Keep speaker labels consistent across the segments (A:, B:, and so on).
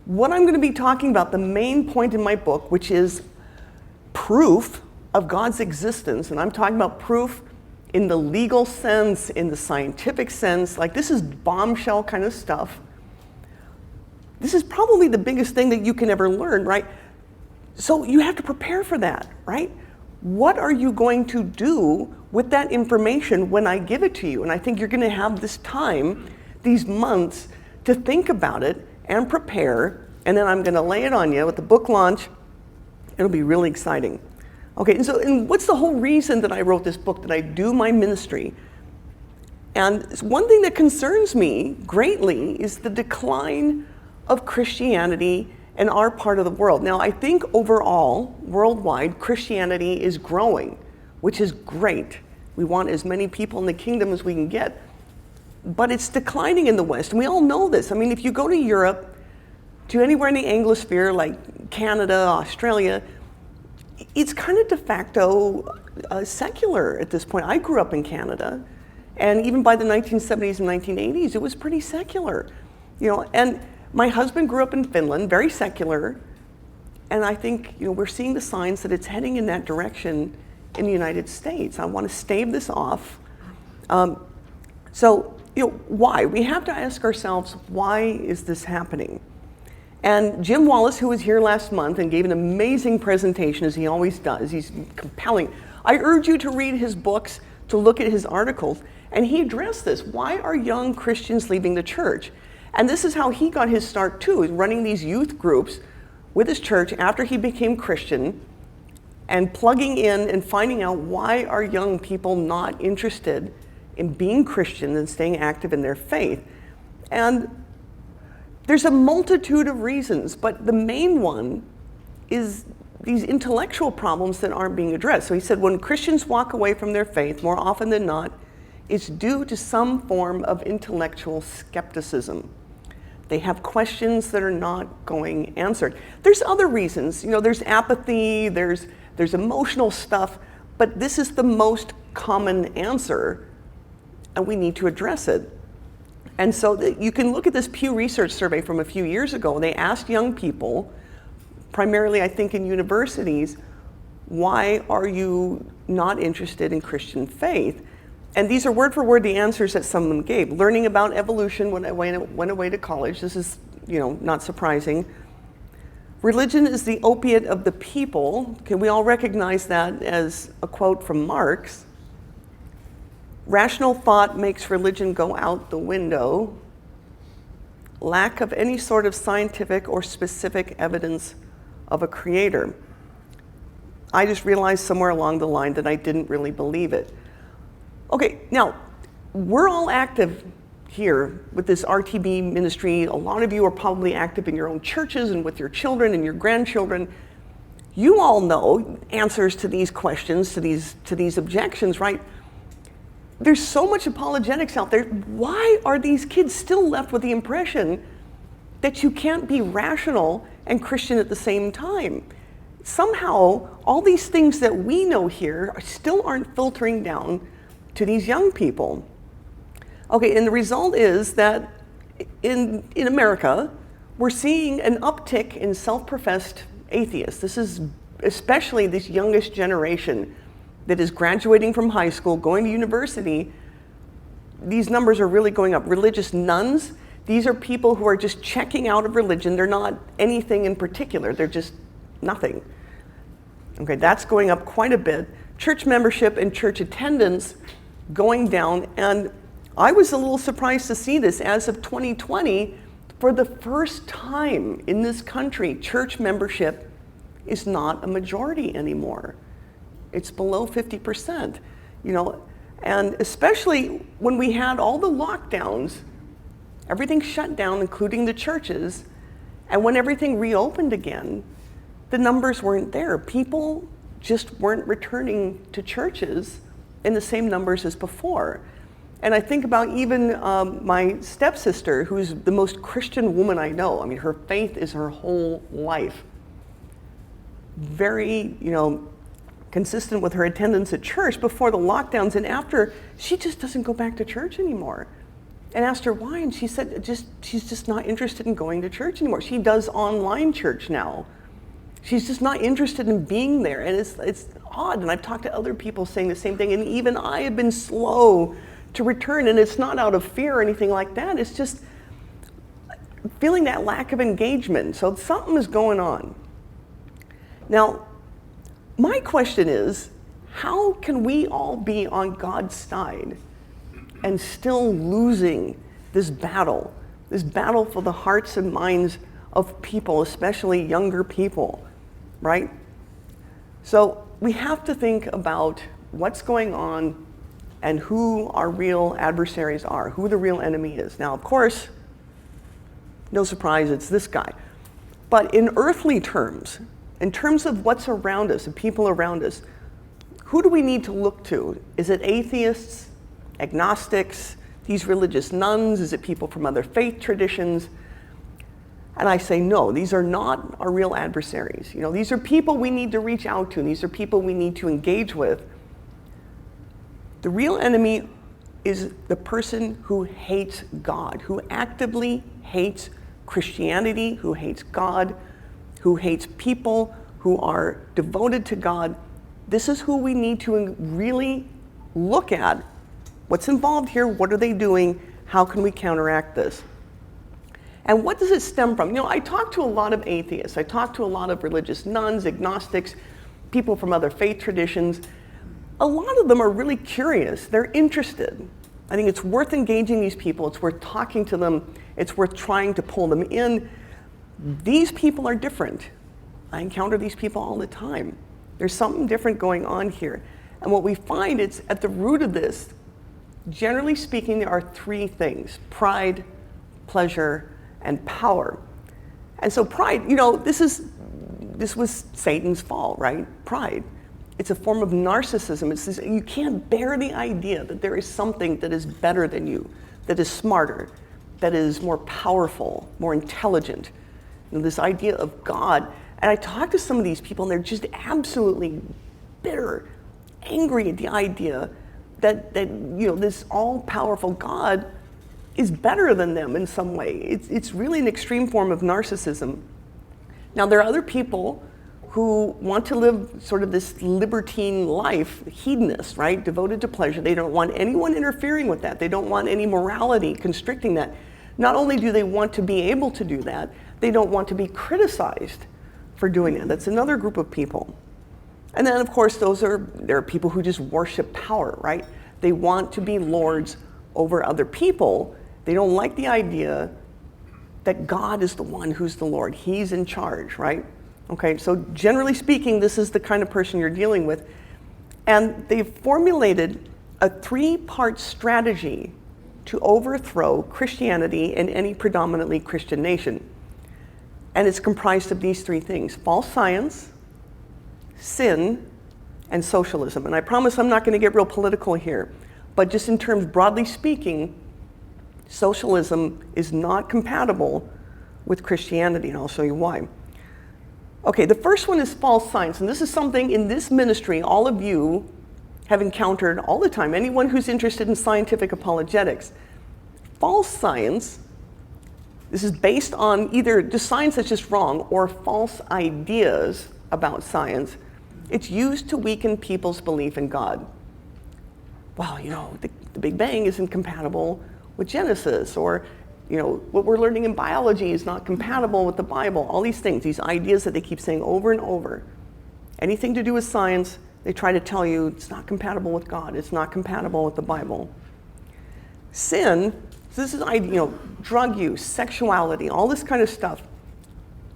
A: what I'm going to be talking about, the main point in my book, which is proof of God's existence, and I'm talking about proof in the legal sense, in the scientific sense, like this is bombshell kind of stuff. This is probably the biggest thing that you can ever learn, right? So you have to prepare for that, right? What are you going to do with that information when I give it to you? And I think you're going to have this time, these months, to think about it and prepare, and then I'm going to lay it on you with the book launch. It'll be really exciting. Okay, and what's the whole reason that I wrote this book, that I do my ministry? And one thing that concerns me greatly is the decline of Christianity in our part of the world. Now, I think overall, worldwide, Christianity is growing, which is great. We want as many people in the kingdom as we can get. But it's declining in the West, and we all know this. I mean, if you go to Europe, to anywhere in the Anglosphere, like Canada, Australia, it's kind of de facto secular at this point. I grew up in Canada, and even by the 1970s and 1980s, it was pretty secular. And my husband grew up in Finland, very secular, and I think we're seeing the signs that it's heading in that direction in the United States. I want to stave this off. Why? We have to ask ourselves, why is this happening? And Jim Wallace, who was here last month and gave an amazing presentation, as he always does, he's compelling. I urge you to read his books, to look at his articles, and he addressed this. Why are young Christians leaving the church? And this is how he got his start too, running these youth groups with his church after he became Christian, and plugging in and finding out why are young people not interested in being Christian and staying active in their faith. And there's a multitude of reasons, but the main one is these intellectual problems that aren't being addressed. So he said when Christians walk away from their faith, more often than not, it's due to some form of intellectual skepticism. They have questions that are not going answered. There's other reasons, there's apathy, there's emotional stuff, but this is the most common answer, and we need to address it. And so you can look at this Pew Research survey from a few years ago. They asked young people, primarily I think in universities, why are you not interested in Christian faith? And these are word for word the answers that some of them gave. Learning about evolution when I went away to college. This is, not surprising. Religion is the opiate of the people. Can we all recognize that as a quote from Marx? Rational thought makes religion go out the window. Lack of any sort of scientific or specific evidence of a creator. I just realized somewhere along the line that I didn't really believe it. Okay, now, we're all active here with this RTB ministry. A lot of you are probably active in your own churches and with your children and your grandchildren. You all know answers to these questions, to these objections, right? There's so much apologetics out there. Why are these kids still left with the impression that you can't be rational and Christian at the same time? Somehow, all these things that we know here still aren't filtering down to these young people. Okay, and the result is that in America, we're seeing an uptick in self-professed atheists. This is especially this youngest generation that is graduating from high school, going to university. These numbers are really going up. Religious nuns, these are people who are just checking out of religion. They're not anything in particular. They're just nothing. Okay, that's going up quite a bit. Church membership and church attendance going down. And I was a little surprised to see this. As of 2020, for the first time in this country, church membership is not a majority anymore. It's below 50%, and especially when we had all the lockdowns, everything shut down, including the churches, and when everything reopened again, the numbers weren't there. People just weren't returning to churches in the same numbers as before. And I think about even my stepsister, who's the most Christian woman I know. I mean, her faith is her whole life. Very, consistent with her attendance at church before the lockdowns, and after, she just doesn't go back to church anymore. and asked her why, and she said she's just not interested in going to church anymore. She does online church now. She's just not interested in being there, and it's odd. And I've talked to other people saying the same thing, and even I have been slow to return, and it's not out of fear or anything like that. It's just feeling that lack of engagement. So something is going on. Now, my question is, how can we all be on God's side and still losing this battle for the hearts and minds of people, especially younger people, right? So we have to think about what's going on and who our real adversaries are, who the real enemy is. Now, of course, no surprise, it's this guy. But in earthly terms, in terms of what's around us, the people around us, who do we need to look to? Is it atheists, agnostics, these religious nuns? Is it people from other faith traditions? And I say, no, these are not our real adversaries. You know, these are people we need to reach out to. These are people we need to engage with. The real enemy is the person who hates God, who actively hates Christianity, who hates God, who hates people who are devoted to God. This is who we need to really look at. What's involved here? What are they doing? How can we counteract this? And what does it stem from? You know, I talk to a lot of atheists. I talk to a lot of religious nuns, agnostics, people from other faith traditions. A lot of them are really curious. They're interested. I think it's worth engaging these people. It's worth talking to them. It's worth trying to pull them in. These people are different. I encounter these people all the time. There's something different going on here. And what we find is at the root of this, generally speaking, there are three things: pride, pleasure, and power. And so pride, you know, this was Satan's fall, right? Pride. It's a form of narcissism. It's this, you can't bear the idea that there is something that is better than you, that is smarter, that is more powerful, more intelligent. You know, this idea of God. And I talk to some of these people, and they're just absolutely bitter, angry at the idea that you know, this all-powerful God is better than them in some way. It's really an extreme form of narcissism. Now, there are other people who want to live sort of this libertine life, hedonist, right? Devoted to pleasure. They don't want anyone interfering with that. They don't want any morality constricting that. Not only do they want to be able to do that, they don't want to be criticized for doing that. That's another group of people. And then, of course, there are people who just worship power, right? They want to be lords over other people. They don't like the idea that God is the one who's the Lord. He's in charge, right? Okay, so generally speaking, this is the kind of person you're dealing with. And they've formulated a three-part strategy to overthrow Christianity in any predominantly Christian nation. And it's comprised of these three things: false science, sin, and socialism. And I promise I'm not going to get real political here, but just in terms, broadly speaking, socialism is not compatible with Christianity, and I'll show you why. Okay, the first one is false science, and this is something in this ministry all of you have encountered all the time, anyone who's interested in scientific apologetics. False science, this is based on either just science that's just wrong or false ideas about science. It's used to weaken people's belief in God. Well, you know, the Big Bang isn't compatible with Genesis, or, you know, what we're learning in biology is not compatible with the Bible. All these things, these ideas that they keep saying over and over. Anything to do with science, they try to tell you it's not compatible with God, it's not compatible with the Bible. Sin, so this is, you know, drug use, sexuality, all this kind of stuff.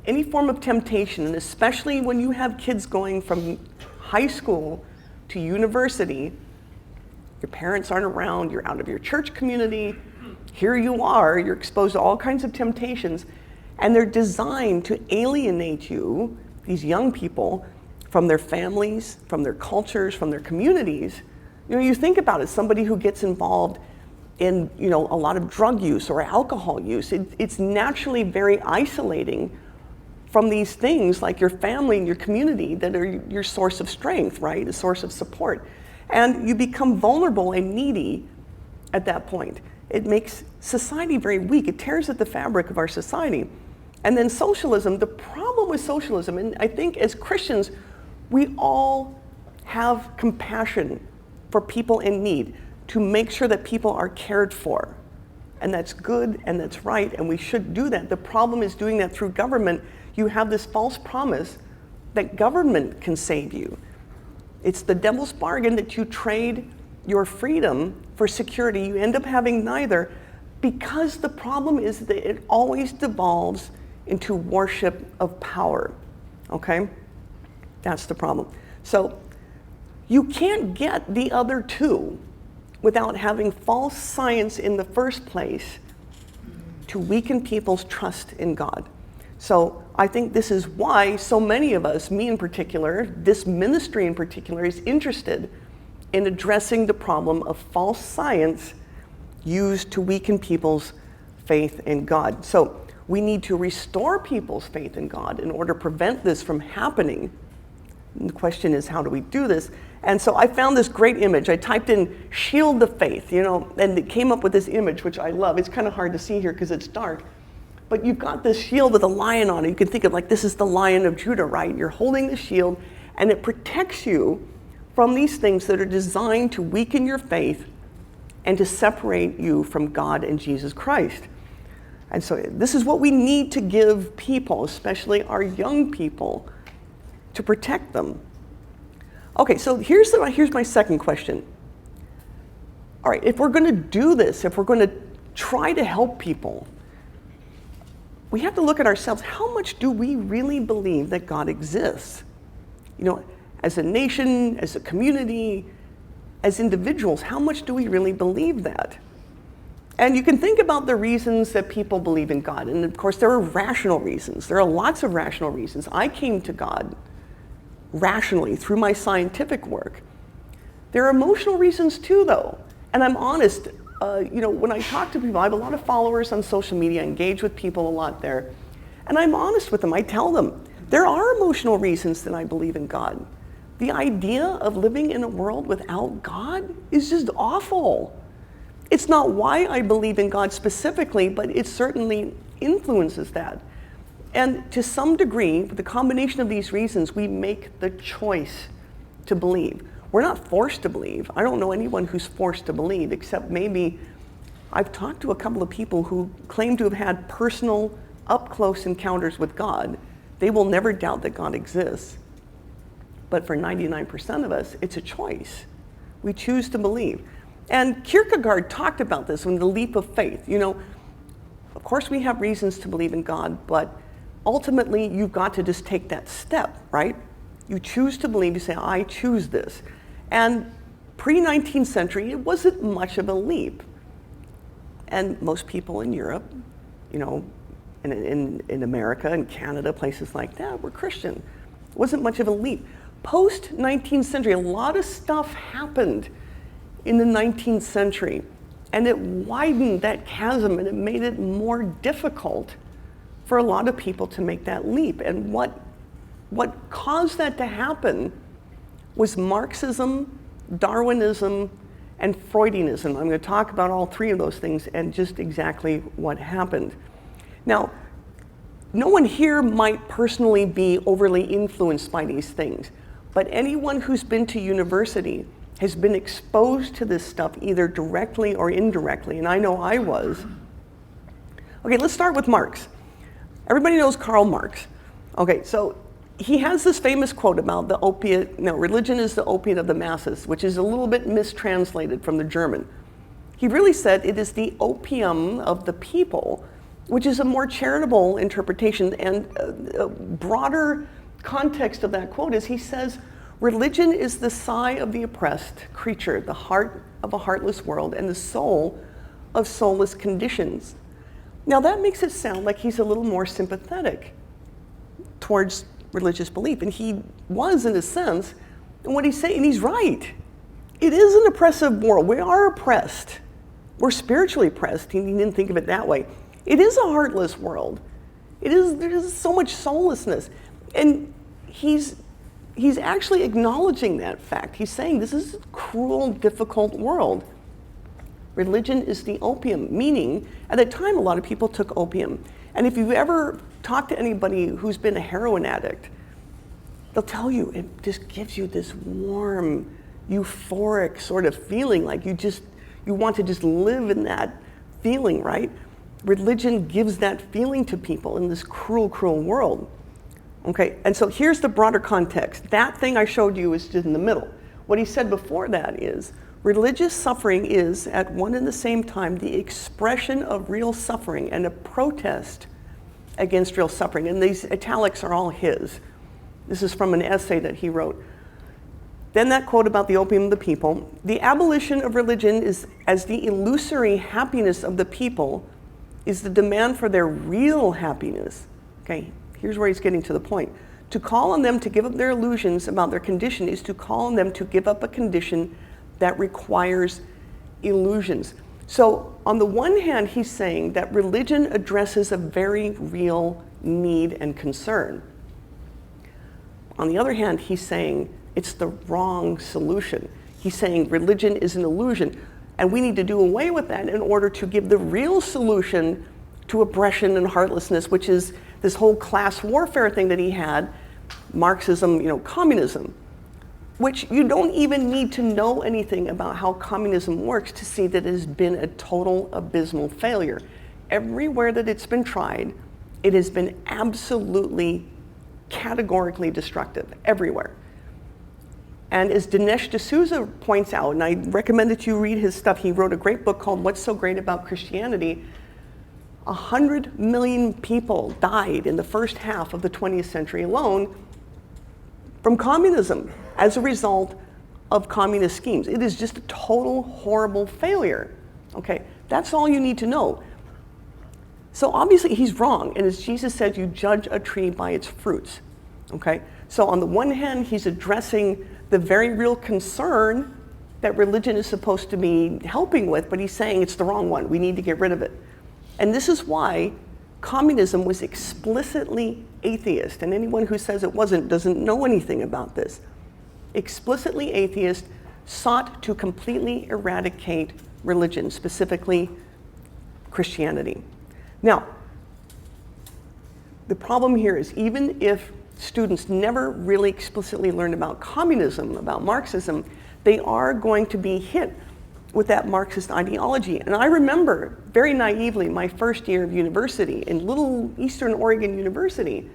A: Any form of temptation, and especially when you have kids going from high school to university, your parents aren't around, you're out of your church community, here you are, you're exposed to all kinds of temptations, and they're designed to alienate you, these young people, from their families, from their cultures, from their communities. You know, you think about it, somebody who gets involved in, you know, a lot of drug use or alcohol use, it's naturally very isolating from these things like your family and your community that are your source of strength, right? A source of support. And you become vulnerable and needy at that point. it makes society very weak. It tears at the fabric of our society. And then socialism, the problem with socialism, and I think as Christians, we all have compassion for people in need to make sure that people are cared for. And that's good and that's right, and we should do that. The problem is doing that through government. You have this false promise that government can save you. It's the devil's bargain that you trade your freedom for security. You end up having neither, because the problem is that it always devolves into worship of power, okay? That's the problem. So you can't get the other two without having false science in the first place to weaken people's trust in God. So I think this is why so many of us, me in particular, this ministry in particular, is interested in addressing the problem of false science used to weaken people's faith in God. So we need to restore people's faith in God in order to prevent this from happening. And the question is, how do we do this? And so I found this great image. I typed in "shield the faith," and it came up with this image, which I love. It's kind of hard to see here because it's dark. But you've got this shield with a lion on it. You can think of like this is the Lion of Judah, right? You're holding the shield, and it protects you from these things that are designed to weaken your faith and to separate you from God and Jesus Christ. And so this is what we need to give people, especially our young people, to protect them. Okay, so here's my second question. All right, if we're going to do this, if we're going to try to help people, we have to look at ourselves. How much do we really believe that God exists? As a nation, as a community, as individuals, how much do we really believe that? And you can think about the reasons that people believe in God. And of course, there are rational reasons. There are lots of rational reasons. I came to God rationally through my scientific work. There are emotional reasons too, though. And I'm honest, when I talk to people, I have a lot of followers on social media, I engage with people a lot there. And I'm honest with them. I tell them, there are emotional reasons that I believe in God. The idea of living in a world without God is just awful. It's not why I believe in God specifically, but it certainly influences that. And to some degree, with the combination of these reasons, we make the choice to believe. We're not forced to believe. I don't know anyone who's forced to believe, except maybe I've talked to a couple of people who claim to have had personal, up-close encounters with God. They will never doubt that God exists. But for 99% of us, it's a choice. We choose to believe. And Kierkegaard talked about this in The Leap of Faith. Of course we have reasons to believe in God, but ultimately you've got to just take that step, right? You choose to believe, you say, I choose this. And pre-19th century, it wasn't much of a leap. And most people in Europe, in America and Canada, places like that, were Christian. It wasn't much of a leap. Post-19th century, a lot of stuff happened in the 19th century, and it widened that chasm, and it made it more difficult for a lot of people to make that leap. And what caused that to happen was Marxism, Darwinism, and Freudianism. I'm going to talk about all three of those things and just exactly what happened. Now, no one here might personally be overly influenced by these things, but anyone who's been to university has been exposed to this stuff either directly or indirectly, and I know I was. Okay, let's start with Marx. Everybody knows Karl Marx. Okay, so he has this famous quote about the opiate, religion is the opiate of the masses, which is a little bit mistranslated from the German. He really said it is the opium of the people, which is a more charitable interpretation, and a broader context of that quote is he says, religion is the sigh of the oppressed creature, the heart of a heartless world, and the soul of soulless conditions. Now that makes it sound like he's a little more sympathetic towards religious belief, and he was in a sense, and what he's saying, he's right. It is an oppressive world. We are oppressed. We're spiritually oppressed. He didn't think of it that way. It is a heartless world. There's so much soullessness. And he's actually acknowledging that fact. He's saying this is a cruel, difficult world. Religion is the opium, meaning at the time a lot of people took opium. And if you've ever talked to anybody who's been a heroin addict, they'll tell you it just gives you this warm, euphoric sort of feeling, like you want to just live in that feeling, right? Religion gives that feeling to people in this cruel, cruel world. Okay, and so here's the broader context. That thing I showed you is just in the middle. What he said before that is, religious suffering is, at one and the same time, the expression of real suffering and a protest against real suffering. And these italics are all his. This is from an essay that he wrote. Then that quote about the opium of the people. The abolition of religion is as the illusory happiness of the people is the demand for their real happiness. Okay, here's where he's getting to the point. To call on them to give up their illusions about their condition is to call on them to give up a condition that requires illusions. So on the one hand, he's saying that religion addresses a very real need and concern. On the other hand, he's saying it's the wrong solution. He's saying religion is an illusion, and we need to do away with that in order to give the real solution to oppression and heartlessness, which is this whole class warfare thing that he had, Marxism, communism, which you don't even need to know anything about how communism works to see that it has been a total abysmal failure. Everywhere that it's been tried, it has been absolutely categorically destructive, everywhere. And as Dinesh D'Souza points out, and I recommend that you read his stuff, he wrote a great book called What's So Great About Christianity. 100 million people died in the first half of the 20th century alone from communism as a result of communist schemes. It is just a total horrible failure. Okay, that's all you need to know. So obviously he's wrong, and as Jesus said, you judge a tree by its fruits. Okay, so on the one hand, he's addressing the very real concern that religion is supposed to be helping with, but he's saying it's the wrong one. We need to get rid of it. And this is why communism was explicitly atheist, and anyone who says it wasn't doesn't know anything about this. Explicitly atheist, sought to completely eradicate religion, specifically Christianity. Now, the problem here is even if students never really explicitly learn about communism, about Marxism, they are going to be hit with that Marxist ideology. And I remember very naively my first year of university in little Eastern Oregon University.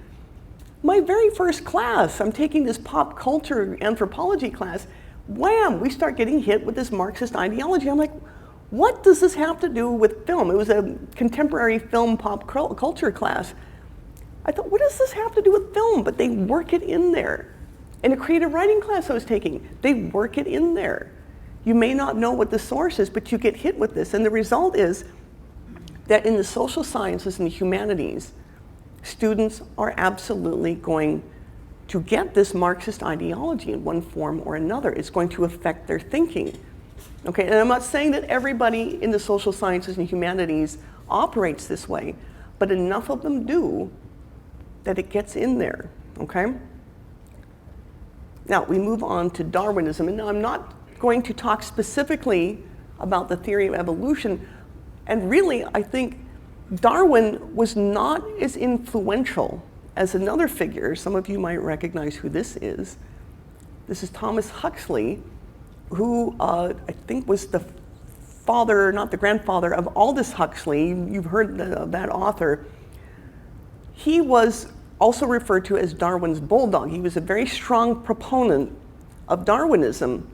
A: My very first class, I'm taking this pop culture anthropology class, wham, we start getting hit with this Marxist ideology. I'm like, what does this have to do with film? It was a contemporary film pop culture class. I thought, what does this have to do with film? But they work it in there. In a creative writing class I was taking, they work it in there. You may not know what the source is, but you get hit with this. And the result is that in the social sciences and the humanities, students are absolutely going to get this Marxist ideology in one form or another. It's going to affect their thinking. Okay, and I'm not saying that everybody in the social sciences and humanities operates this way, but enough of them do that it gets in there, okay? Now, we move on to Darwinism, and I'm not going to talk specifically about the theory of evolution, and really, I think Darwin was not as influential as another figure. Some of you might recognize who this is. This is Thomas Huxley, who I think was the father, not the grandfather, of Aldous Huxley. You've heard of that author. He was also referred to as Darwin's bulldog. He was a very strong proponent of Darwinism.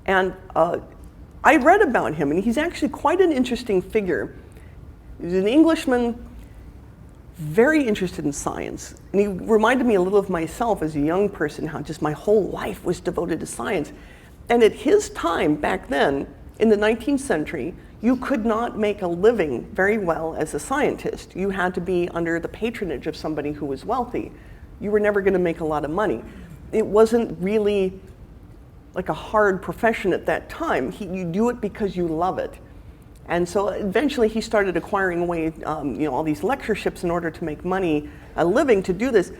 A: And I read about him, and he's actually quite an interesting figure. He's an Englishman, very interested in science. And he reminded me a little of myself as a young person, how just my whole life was devoted to science. And at his time, back then, in the 19th century, you could not make a living very well as a scientist. You had to be under the patronage of somebody who was wealthy. You were never going to make a lot of money. It wasn't really like a hard profession at that time. You do it because you love it. And so eventually he started acquiring away all these lectureships in order to make money, a living to do this.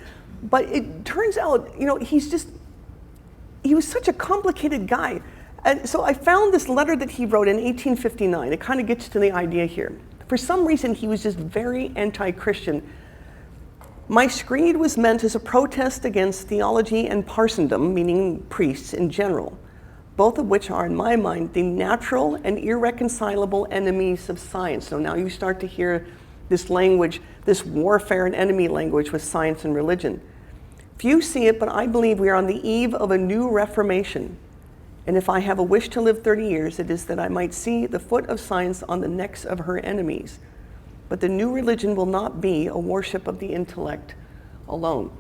A: But it turns out, he was such a complicated guy. And so I found this letter that he wrote in 1859. It kind of gets to the idea here. For some reason, he was just very anti-Christian. My screed was meant as a protest against theology and parsondom, meaning priests in general, both of which are, in my mind, the natural and irreconcilable enemies of science. So now you start to hear this language, this warfare and enemy language with science and religion. Few see it, but I believe we are on the eve of a new reformation. And if I have a wish to live 30 years, it is that I might see the foot of science on the necks of her enemies. But the new religion will not be a worship of the intellect alone.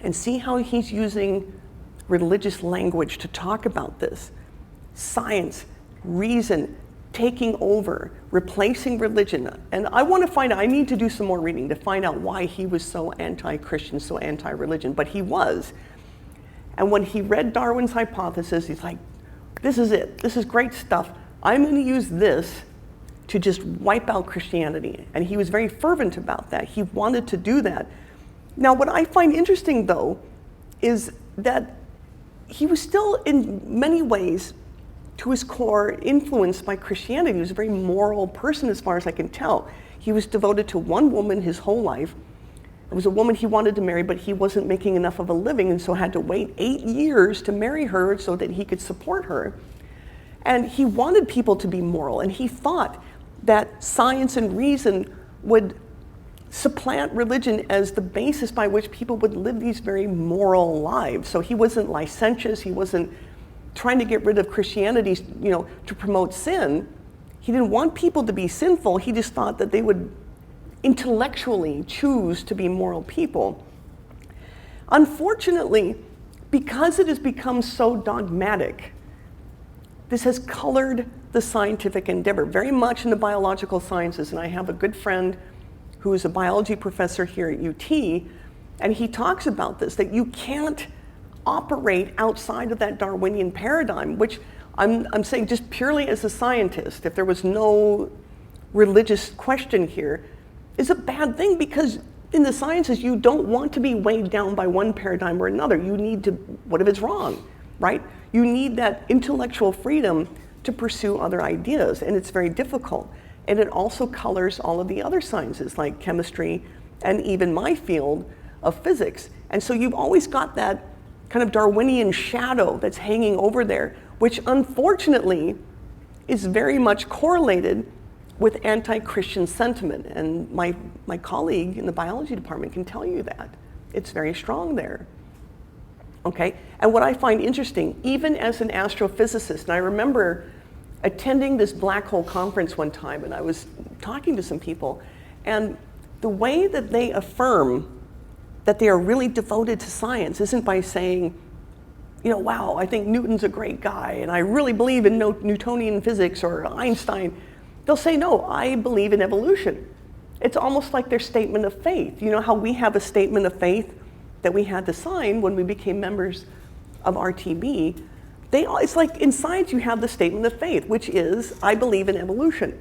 A: And see how he's using religious language to talk about this. Science, reason, taking over, replacing religion. And I want to find out, I need to do some more reading to find out why he was so anti-Christian, so anti-religion, but he was. And when he read Darwin's hypothesis, he's like, this is it, this is great stuff. I'm going to use this to just wipe out Christianity. And he was very fervent about that. He wanted to do that. Now, what I find interesting, though, is that he was still, in many ways, to his core, influenced by Christianity. He was a very moral person, as far as I can tell. He was devoted to one woman his whole life. It was a woman he wanted to marry, but he wasn't making enough of a living, and so had to wait 8 years to marry her so that he could support her. And he wanted people to be moral, and he thought that science and reason would supplant religion as the basis by which people would live these very moral lives. So he wasn't licentious, he wasn't trying to get rid of Christianity, to promote sin. He didn't want people to be sinful, he just thought that they would intellectually choose to be moral people. Unfortunately, because it has become so dogmatic, this has colored the scientific endeavor, very much in the biological sciences. And I have a good friend who is a biology professor here at UT, and he talks about this, that you can't operate outside of that Darwinian paradigm, which I'm saying just purely as a scientist, if there was no religious question here, is a bad thing, because in the sciences, you don't want to be weighed down by one paradigm or another. You need to, what if it's wrong, right? You need that intellectual freedom to pursue other ideas, and it's very difficult. And it also colors all of the other sciences, like chemistry and even my field of physics. And so you've always got that kind of Darwinian shadow that's hanging over there, which unfortunately is very much correlated with anti-Christian sentiment. And my colleague in the biology department can tell you that. It's very strong there. Okay, and what I find interesting, even as an astrophysicist, and I remember attending this black hole conference one time, and I was talking to some people, and the way that they affirm that they are really devoted to science isn't by saying, wow, I think Newton's a great guy, and I really believe in Newtonian physics or Einstein. They'll say, no, I believe in evolution. It's almost like their statement of faith. You know how we have a statement of faith that we had to sign when we became members of RTB? It's like in science you have the statement of faith, which is, I believe in evolution.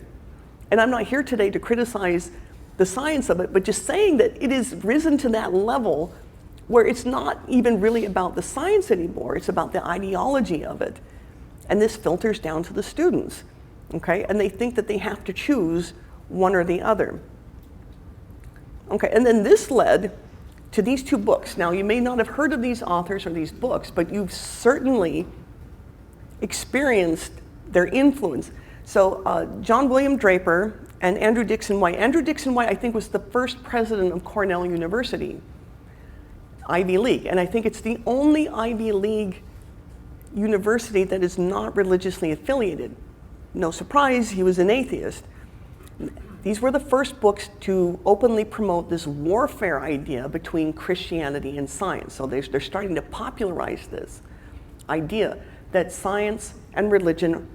A: And I'm not here today to criticize the science of it, but just saying that it is risen to that level where it's not even really about the science anymore, it's about the ideology of it. And this filters down to the students, okay? And they think that they have to choose one or the other. Okay, and then this led to these two books. Now, you may not have heard of these authors or these books, but you've certainly experienced their influence. So John William Draper and Andrew Dixon White. Andrew Dixon White, I think, was the first president of Cornell University, Ivy League. And I think it's the only Ivy League university that is not religiously affiliated. No surprise, he was an atheist. These were the first books to openly promote this warfare idea between Christianity and science. So they're starting to popularize this idea that science and religion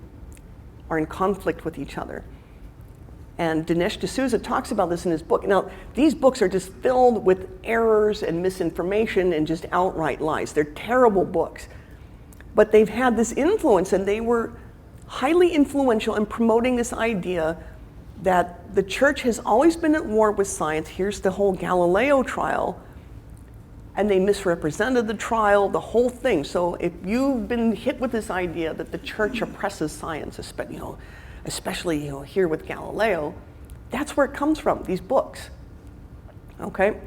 A: are in conflict with each other. And Dinesh D'Souza talks about this in his book. Now, these books are just filled with errors and misinformation and just outright lies. They're terrible books. But they've had this influence, and they were highly influential in promoting this idea that the church has always been at war with science. Here's the whole Galileo trial. and they misrepresented the trial, the whole thing. So if you've been hit with this idea that the church oppresses science, especially here with Galileo, that's where it comes from, these books, okay?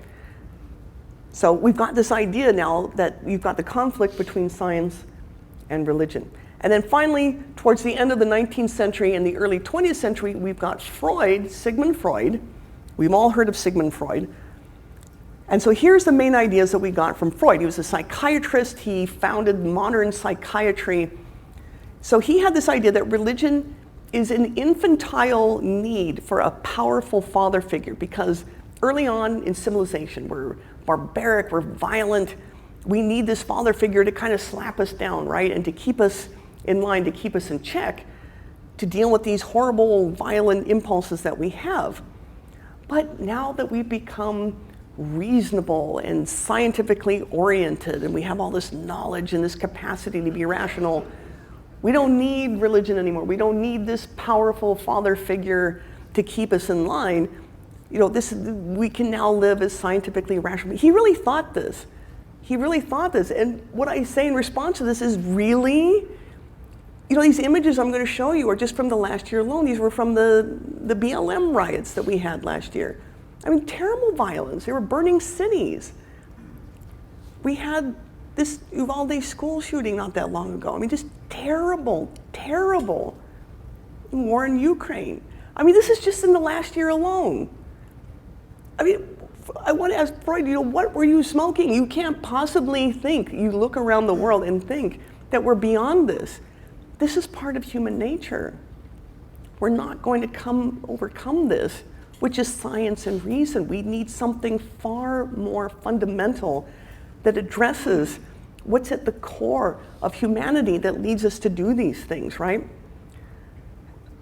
A: So we've got this idea now that you've got the conflict between science and religion. And then finally, towards the end of the 19th century and the early 20th century, we've got Freud, Sigmund Freud. We've all heard of Sigmund Freud. And so here's the main ideas that we got from Freud. He was a psychiatrist. He founded modern psychiatry. So he had this idea that religion is an infantile need for a powerful father figure, because early on in civilization, we're barbaric, we're violent. We need this father figure to kind of slap us down, right? And to keep us in line, to keep us in check, to deal with these horrible, violent impulses that we have. But now that we've become reasonable and scientifically oriented, and we have all this knowledge and this capacity to be rational, we don't need religion anymore. We don't need this powerful father figure to keep us in line. We can now live as scientifically rational. He really thought this. He really thought this. And what I say in response to this is, really? These images I'm going to show you are just from the last year alone. These were from the BLM riots that we had last year. I mean, terrible violence. They were burning cities. We had this Uvalde school shooting not that long ago. I mean, just terrible, terrible. War in Ukraine. I mean, this is just in the last year alone. I mean, I want to ask Freud, what were you smoking? You can't possibly think. You look around the world and think that we're beyond this. This is part of human nature. We're not going to overcome this, which is science and reason. We need something far more fundamental that addresses what's at the core of humanity that leads us to do these things, right?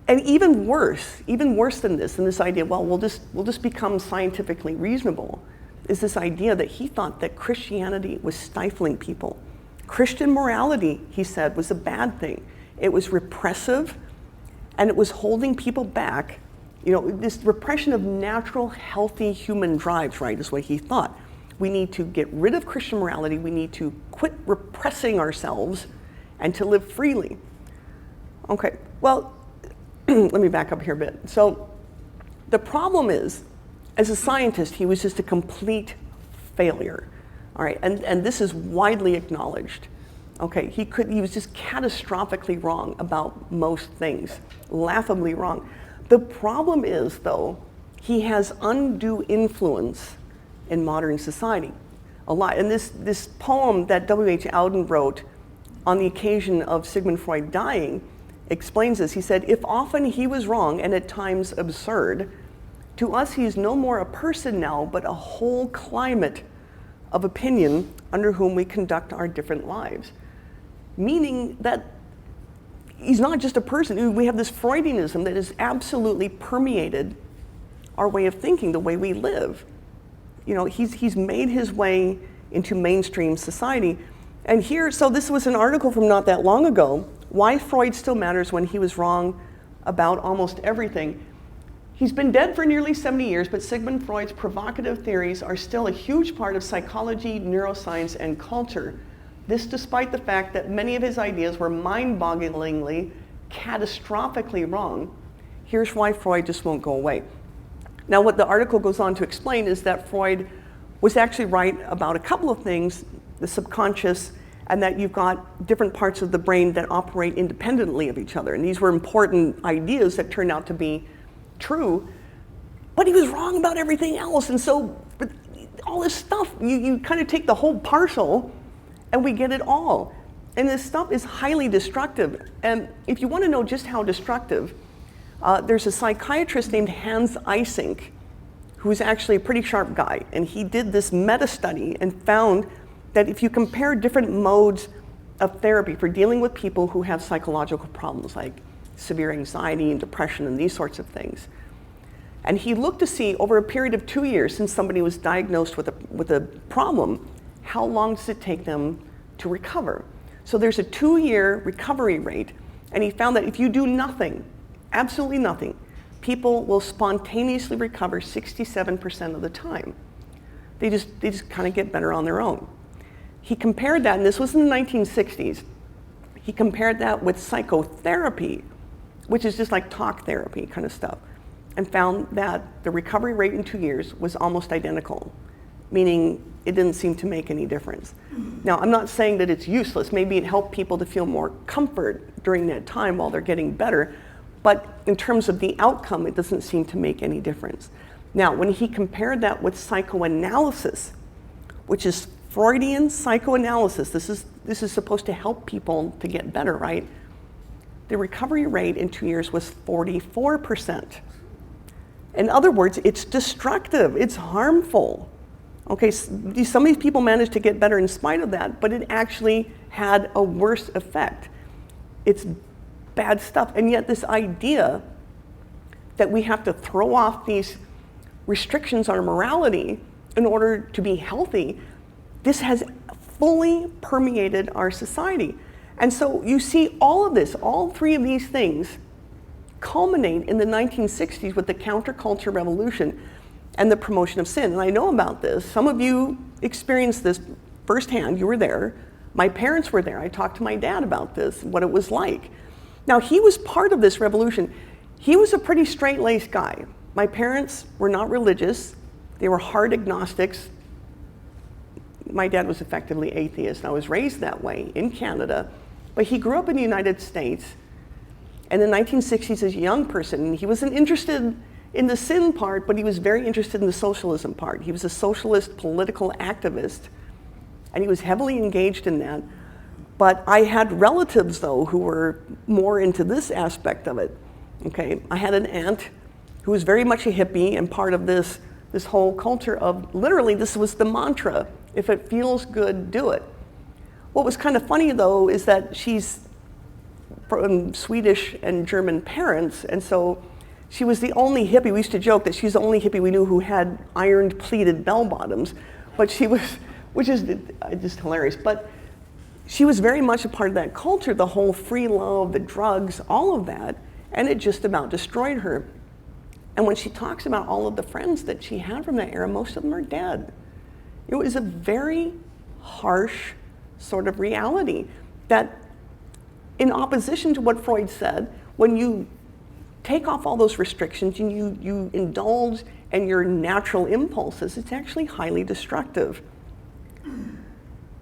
A: And even worse than this idea, well, we'll just become scientifically reasonable, is this idea that he thought that Christianity was stifling people. Christian morality, he said, was a bad thing. It was repressive, and it was holding people back. This repression of natural, healthy human drives, right, is what he thought. We need to get rid of Christian morality. We need to quit repressing ourselves and to live freely. Okay, well, let me back up here a bit. So the problem is, as a scientist, he was just a complete failure. All right, and this is widely acknowledged. Okay, he was just catastrophically wrong about most things, laughably wrong. The problem is, though, he has undue influence in modern society. A lot. And this poem that W.H. Auden wrote on the occasion of Sigmund Freud dying explains this. He said, "If often he was wrong and at times absurd, to us he is no more a person now, but a whole climate of opinion under whom we conduct our different lives." Meaning that he's not just a person. We have this Freudianism that has absolutely permeated our way of thinking, the way we live. He's made his way into mainstream society. And so this was an article from not that long ago, Why Freud Still Matters When He Was Wrong About Almost Everything. He's been dead for nearly 70 years, but Sigmund Freud's provocative theories are still a huge part of psychology, neuroscience, and culture. This despite the fact that many of his ideas were mind-bogglingly, catastrophically wrong. Here's why Freud just won't go away. Now, what the article goes on to explain is that Freud was actually right about a couple of things, the subconscious, and that you've got different parts of the brain that operate independently of each other. And these were important ideas that turned out to be true, but he was wrong about everything else. And so all this stuff, you kind of take the whole parcel and we get it all. And this stuff is highly destructive. And if you want to know just how destructive, there's a psychiatrist named Hans Eysenck, who's actually a pretty sharp guy. And he did this meta-study and found that if you compare different modes of therapy for dealing with people who have psychological problems, like severe anxiety and depression and these sorts of things, and he looked to see over a period of 2 years since somebody was diagnosed with a problem, how long does it take them to recover? So there's a 2-year recovery rate, and he found that if you do nothing, absolutely nothing, people will spontaneously recover 67% of the time. They just kind of get better on their own. He compared that, and this was in the 1960s, he compared that with psychotherapy, which is just like talk therapy kind of stuff, and found that the recovery rate in 2 years was almost identical, meaning it didn't seem to make any difference. Now, I'm not saying that it's useless. Maybe it helped people to feel more comfort during that time while they're getting better, but in terms of the outcome, it doesn't seem to make any difference. Now, when he compared that with psychoanalysis, which is Freudian psychoanalysis, this is supposed to help people to get better, right? The recovery rate in 2 years was 44%. In other words, it's destructive, it's harmful. Okay, some of these people managed to get better in spite of that, but it actually had a worse effect. It's bad stuff, and yet this idea that we have to throw off these restrictions on our morality in order to be healthy, this has fully permeated our society. And so you see all of this, all three of these things culminate in the 1960s with the counterculture revolution and the promotion of sin. And I know about this. Some of you experienced this firsthand. You were there. My parents were there. I talked to my dad about this, what it was like. Now, he was part of this revolution. He was a pretty straight-laced guy. My parents were not religious. They were hard agnostics. My dad was effectively atheist. I was raised that way in Canada. But he grew up in the United States. And in the 1960s, as a young person, he wasn't interested in the sin part, but he was very interested in the socialism part. He was a socialist political activist, and he was heavily engaged in that. But I had relatives, though, who were more into this aspect of it. Okay, I had an aunt who was very much a hippie and part of this whole culture of, literally, this was the mantra: if it feels good, do it. What was kind of funny, though, is that she's from Swedish and German parents, and so she was the only hippie. We used to joke that she's the only hippie we knew who had ironed pleated bell bottoms, but she was, which is just hilarious. But she was very much a part of that culture, the whole free love, the drugs, all of that, and it just about destroyed her. And when she talks about all of the friends that she had from that era, most of them are dead. It was a very harsh sort of reality that, in opposition to what Freud said, when you take off all those restrictions and you indulge in your natural impulses, it's actually highly destructive.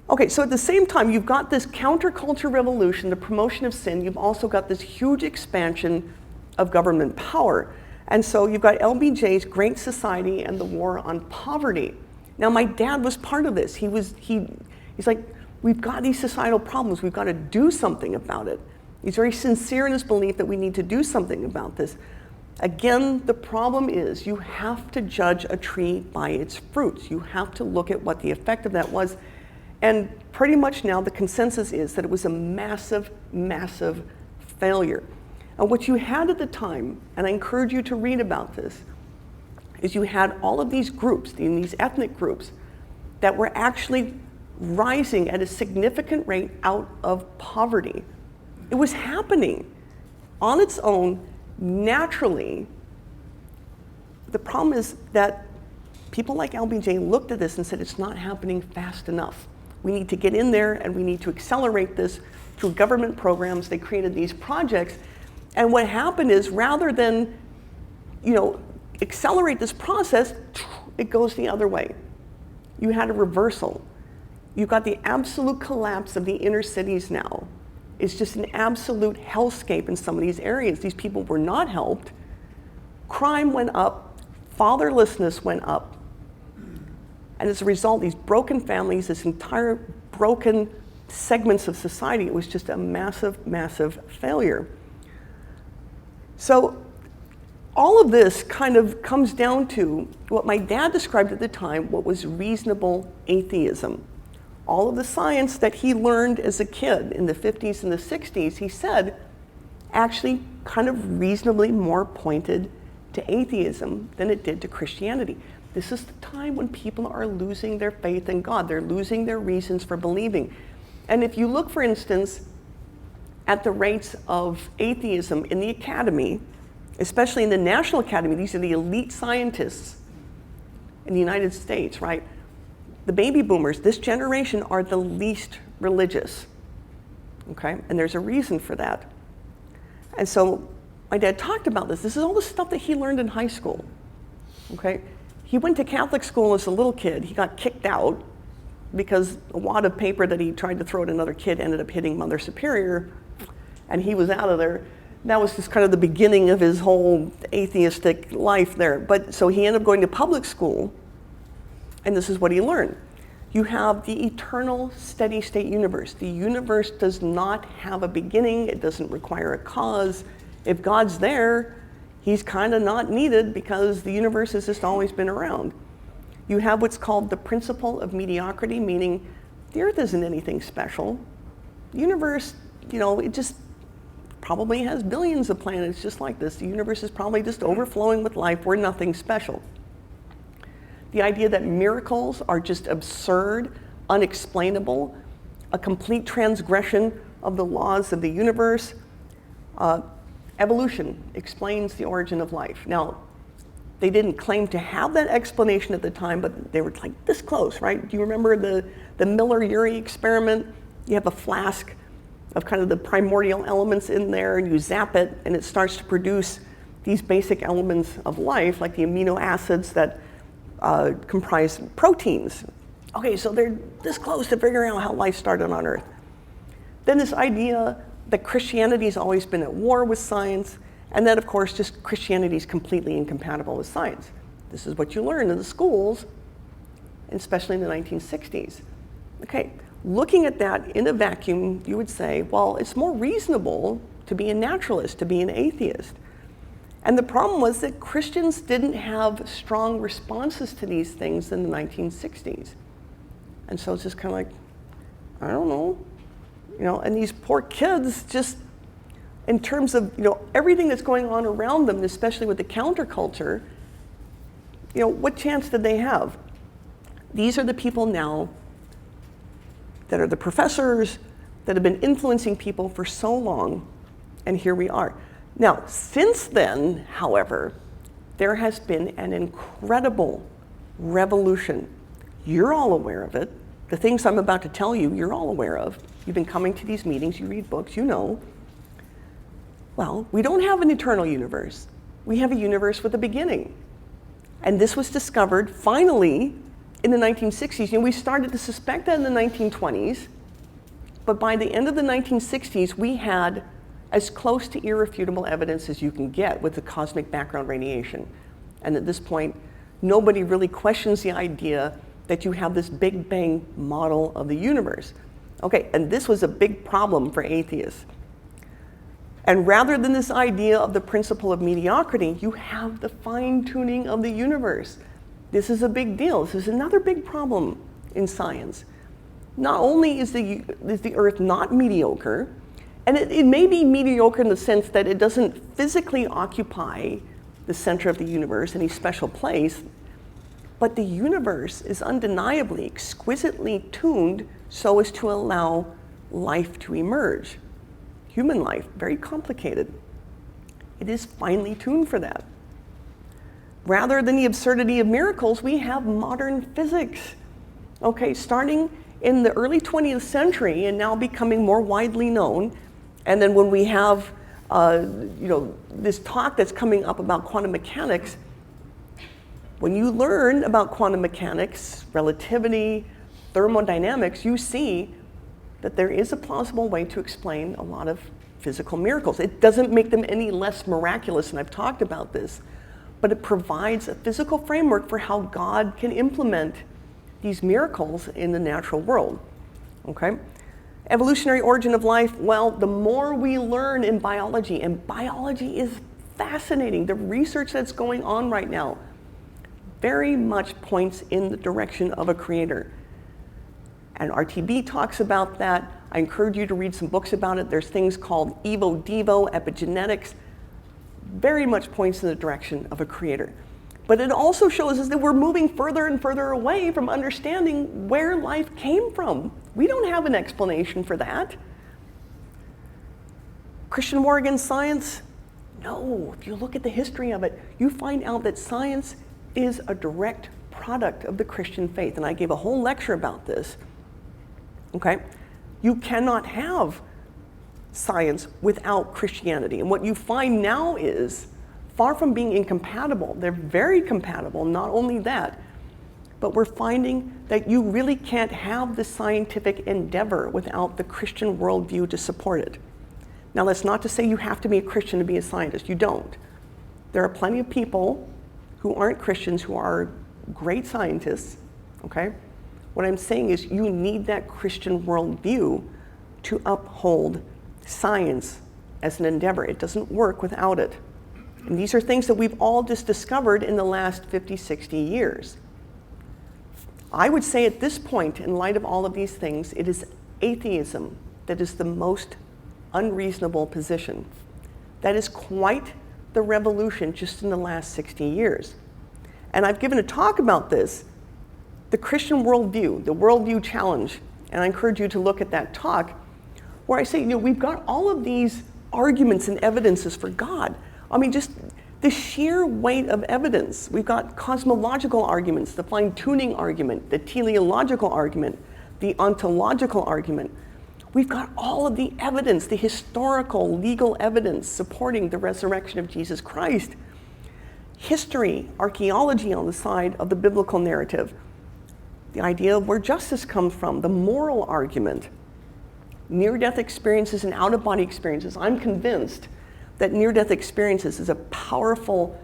A: Okay, so at the same time, you've got this counterculture revolution, the promotion of sin. You've also got this huge expansion of government power. And so you've got LBJ's Great Society and the war on poverty. Now, my dad was part of this. He's like, we've got these societal problems. We've got to do something about it. He's very sincere in his belief that we need to do something about this. Again, the problem is you have to judge a tree by its fruits. You have to look at what the effect of that was. And pretty much now the consensus is that it was a massive, massive failure. And what you had at the time, and I encourage you to read about this, is you had all of these groups, these ethnic groups, that were actually rising at a significant rate out of poverty. It was happening on its own, naturally. The problem is that people like LBJ looked at this and said, it's not happening fast enough. We need to get in there and we need to accelerate this through government programs. They created these projects. And what happened is, rather than, accelerate this process, it goes the other way. You had a reversal. You've got the absolute collapse of the inner cities now. It's just an absolute hellscape in some of these areas. These people were not helped. Crime went up. Fatherlessness went up. And as a result, these broken families, this entire broken segments of society, it was just a massive, massive failure. So all of this kind of comes down to what my dad described at the time, what was reasonable atheism. All of the science that he learned as a kid in the 50s and the 60s, he said, actually kind of reasonably more pointed to atheism than it did to Christianity. This is the time when people are losing their faith in God. They're losing their reasons for believing. And if you look, for instance, at the rates of atheism in the academy, especially in the National Academy, these are the elite scientists in the United States, right? the baby boomers, this generation, are the least religious, okay? And there's a reason for that. And so my dad talked about this. This is all the stuff that he learned in high school, okay? He went to Catholic school as a little kid. He got kicked out because a wad of paper that he tried to throw at another kid ended up hitting Mother Superior, and he was out of there. That was just kind of the beginning of his whole atheistic life there. But so he ended up going to public school, and this is what he learned. You have the eternal steady state universe. The universe does not have a beginning. It doesn't require a cause. If God's there, he's kind of not needed because the universe has just always been around. You have what's called the principle of mediocrity, meaning the Earth isn't anything special. The universe, it just probably has billions of planets just like this. The universe is probably just overflowing with life. We're nothing special. The idea that miracles are just absurd, unexplainable, a complete transgression of the laws of the universe. Evolution explains the origin of life. Now, they didn't claim to have that explanation at the time, but they were like this close, right? Do you remember the Miller-Urey experiment? You have a flask of kind of the primordial elements in there, and you zap it, and it starts to produce these basic elements of life, like the amino acids that comprise proteins. Okay, so they're this close to figuring out how life started on Earth. Then this idea that Christianity has always been at war with science, and that, of course, just Christianity is completely incompatible with science. This is what you learn in the schools, especially in the 1960s. Okay, looking at that in a vacuum, you would say, well, it's more reasonable to be a naturalist, to be an atheist. And the problem was that Christians didn't have strong responses to these things in the 1960s. And so it's just kind of like, I don't know. And these poor kids just, in terms of, everything that's going on around them, especially with the counterculture, what chance did they have? These are the people now that are the professors that have been influencing people for so long, and here we are. Now, since then, however, there has been an incredible revolution. You're all aware of it. The things I'm about to tell you, you're all aware of. You've been coming to these meetings, you read books, you know. Well, we don't have an eternal universe. We have a universe with a beginning. And this was discovered finally in the 1960s. We started to suspect that in the 1920s, but by the end of the 1960s, we had as close to irrefutable evidence as you can get with the cosmic background radiation. And at this point, nobody really questions the idea that you have this Big Bang model of the universe. Okay, and this was a big problem for atheists. And rather than this idea of the principle of mediocrity, you have the fine-tuning of the universe. This is a big deal. This is another big problem in science. Not only is the Earth not mediocre, and it may be mediocre in the sense that it doesn't physically occupy the center of the universe, any special place, but the universe is undeniably exquisitely tuned so as to allow life to emerge. Human life, very complicated. It is finely tuned for that. Rather than the absurdity of miracles, we have modern physics. Okay, starting in the early 20th century and now becoming more widely known. And then when we have this talk that's coming up about quantum mechanics, when you learn about quantum mechanics, relativity, thermodynamics, you see that there is a plausible way to explain a lot of physical miracles. It doesn't make them any less miraculous, and I've talked about this, but it provides a physical framework for how God can implement these miracles in the natural world. Okay? Evolutionary origin of life, well, the more we learn in biology, and biology is fascinating. The research that's going on right now very much points in the direction of a creator. And RTB talks about that. I encourage you to read some books about it. There's things called evo-devo, epigenetics, very much points in the direction of a creator. But it also shows us that we're moving further and further away from understanding where life came from. We don't have an explanation for that. Christian war against science? No. If you look at the history of it, you find out that science is a direct product of the Christian faith. And I gave a whole lecture about this. Okay? You cannot have science without Christianity. And what you find now is, far from being incompatible, they're very compatible. Not only that, but we're finding that you really can't have the scientific endeavor without the Christian worldview to support it. Now, that's not to say you have to be a Christian to be a scientist. You don't. There are plenty of people who aren't Christians who are great scientists, okay? What I'm saying is you need that Christian worldview to uphold science as an endeavor. It doesn't work without it. And these are things that we've all just discovered in the last 50, 60 years. I would say at this point, in light of all of these things, it is atheism that is the most unreasonable position. That is quite the revolution just in the last 60 years. And I've given a talk about this, the Christian worldview, the worldview challenge, and I encourage you to look at that talk, where I say, we've got all of these arguments and evidences for God. I mean, just the sheer weight of evidence. We've got cosmological arguments, the fine-tuning argument, the teleological argument, the ontological argument. We've got all of the evidence, the historical, legal evidence supporting the resurrection of Jesus Christ. History, archaeology on the side of the biblical narrative. The idea of where justice comes from, the moral argument. Near-death experiences and out-of-body experiences. I'm convinced that near-death experiences is a powerful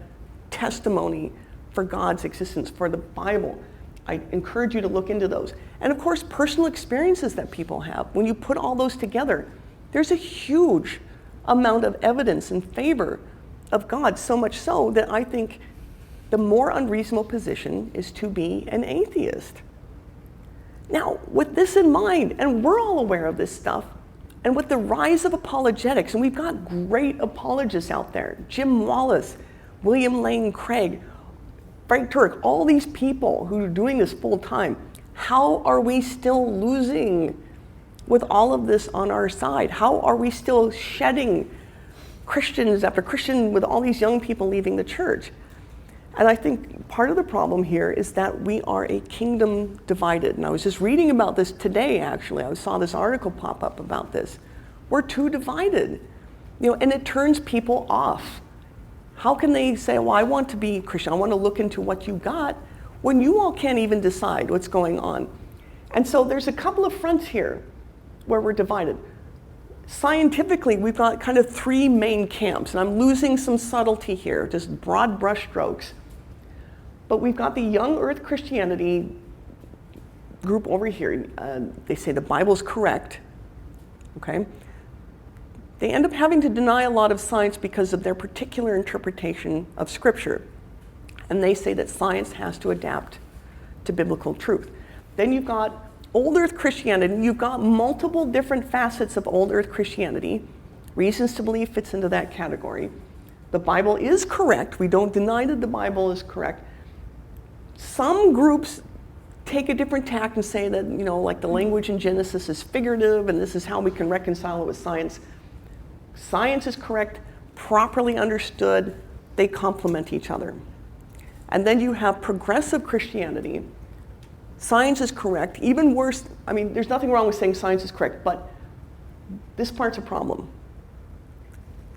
A: testimony for God's existence, for the Bible. I encourage you to look into those. And of course, personal experiences that people have. When you put all those together, there's a huge amount of evidence in favor of God, so much so that I think the more unreasonable position is to be an atheist. Now, with this in mind, and we're all aware of this stuff, and with the rise of apologetics, and we've got great apologists out there, Jim Wallace, William Lane Craig, Frank Turk, all these people who are doing this full time, how are we still losing with all of this on our side? How are we still shedding Christians after Christian with all these young people leaving the church? And I think part of the problem here is that we are a kingdom divided. And I was just reading about this today, actually. I saw this article pop up about this. We're too divided, and it turns people off. How can they say, well, I want to be Christian, I want to look into what you got, when you all can't even decide what's going on? And so there's a couple of fronts here where we're divided. Scientifically, we've got kind of three main camps, and I'm losing some subtlety here, just broad brush strokes. But we've got the young earth Christianity group over here. They say the Bible's correct, okay? They end up having to deny a lot of science because of their particular interpretation of Scripture. And they say that science has to adapt to biblical truth. Then you've got Old Earth Christianity. You've got multiple different facets of Old Earth Christianity. Reasons to believe fits into that category. The Bible is correct. We don't deny that the Bible is correct. Some groups take a different tack and say that, like the language in Genesis is figurative and this is how we can reconcile it with science. Science is correct, properly understood, they complement each other. And then you have progressive Christianity. Science is correct, even worse, there's nothing wrong with saying science is correct, but this part's a problem.